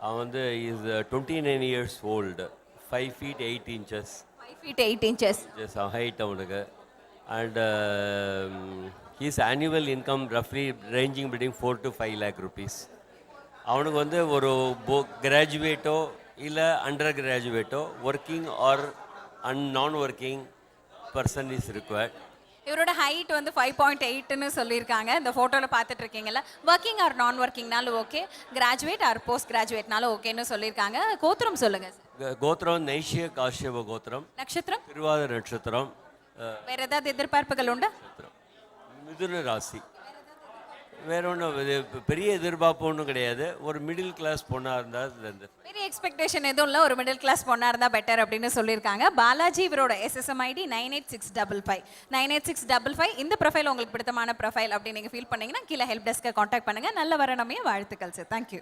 அவன் வந்து is 29 years old, 5 feet 8 inches. 5 feet 8 inches. அவன் ஹைட் அவனுக்கு. அண்ட் ஹீஸ் ஆனுவல் இன்கம் ரஃப்லி ranging between 4 to 5 lakh rupees. அவனுக்கு வந்து ஒரு கிராஜுவேட்டோ இல்லை under கிராஜுவேட்டோ, working or non working person is required. இவரோட ஹைட் வந்து 5.8ன்னு சொல்லியிருக்காங்க. இந்த ஃபோட்டோவில் பார்த்துட்டு இருக்கீங்கல்ல. ஒர்க்கிங் ஆர் நான் ஒர்க்கிங்னாலும் ஓகே, கிராஜுவேட் ஆர் போஸ்ட் கிராஜுவேட்னாலும் ஓகேன்னு சொல்லியிருக்காங்க. கோத்திரம் சொல்லுங்க. கோத்திரம் நைஷ்ய காஷ்யப கோத்திரம். நட்சத்திரம் திருவாதிரை நட்சத்திரம். வேற ஏதாவது எதிர்பார்ப்புகள் உண்டா? மிதுன ராசி. வேற ஒன்றும் பெரிய எதிர்பார்ப்பு ஒன்றும் கிடையாது. ஒரு மிடில் கிளாஸ் பொண்ணாக இருந்தால் பெரிய எக்ஸ்பெக்டேஷன் எதுவும் இல்லை, ஒரு மிடில் கிளாஸ் பொண்ணாக இருந்தால் பெட்டர் அப்படின்னு சொல்லியிருக்காங்க. பாலாஜி இவரோட SSM ID 98655. 98655. இந்த ப்ரொஃபைல் உங்களுக்கு பிடித்தமான ப்ரொஃபைல் அப்படின்னு நீங்கள் ஃபீல் பண்ணீங்கன்னா கீழே ஹெல்ப் டெஸ்க்கை காண்டாக்ட் பண்ணுங்கள். நல்ல வரணுமே வாழ்த்துக்கள் சார். தேங்க்யூ.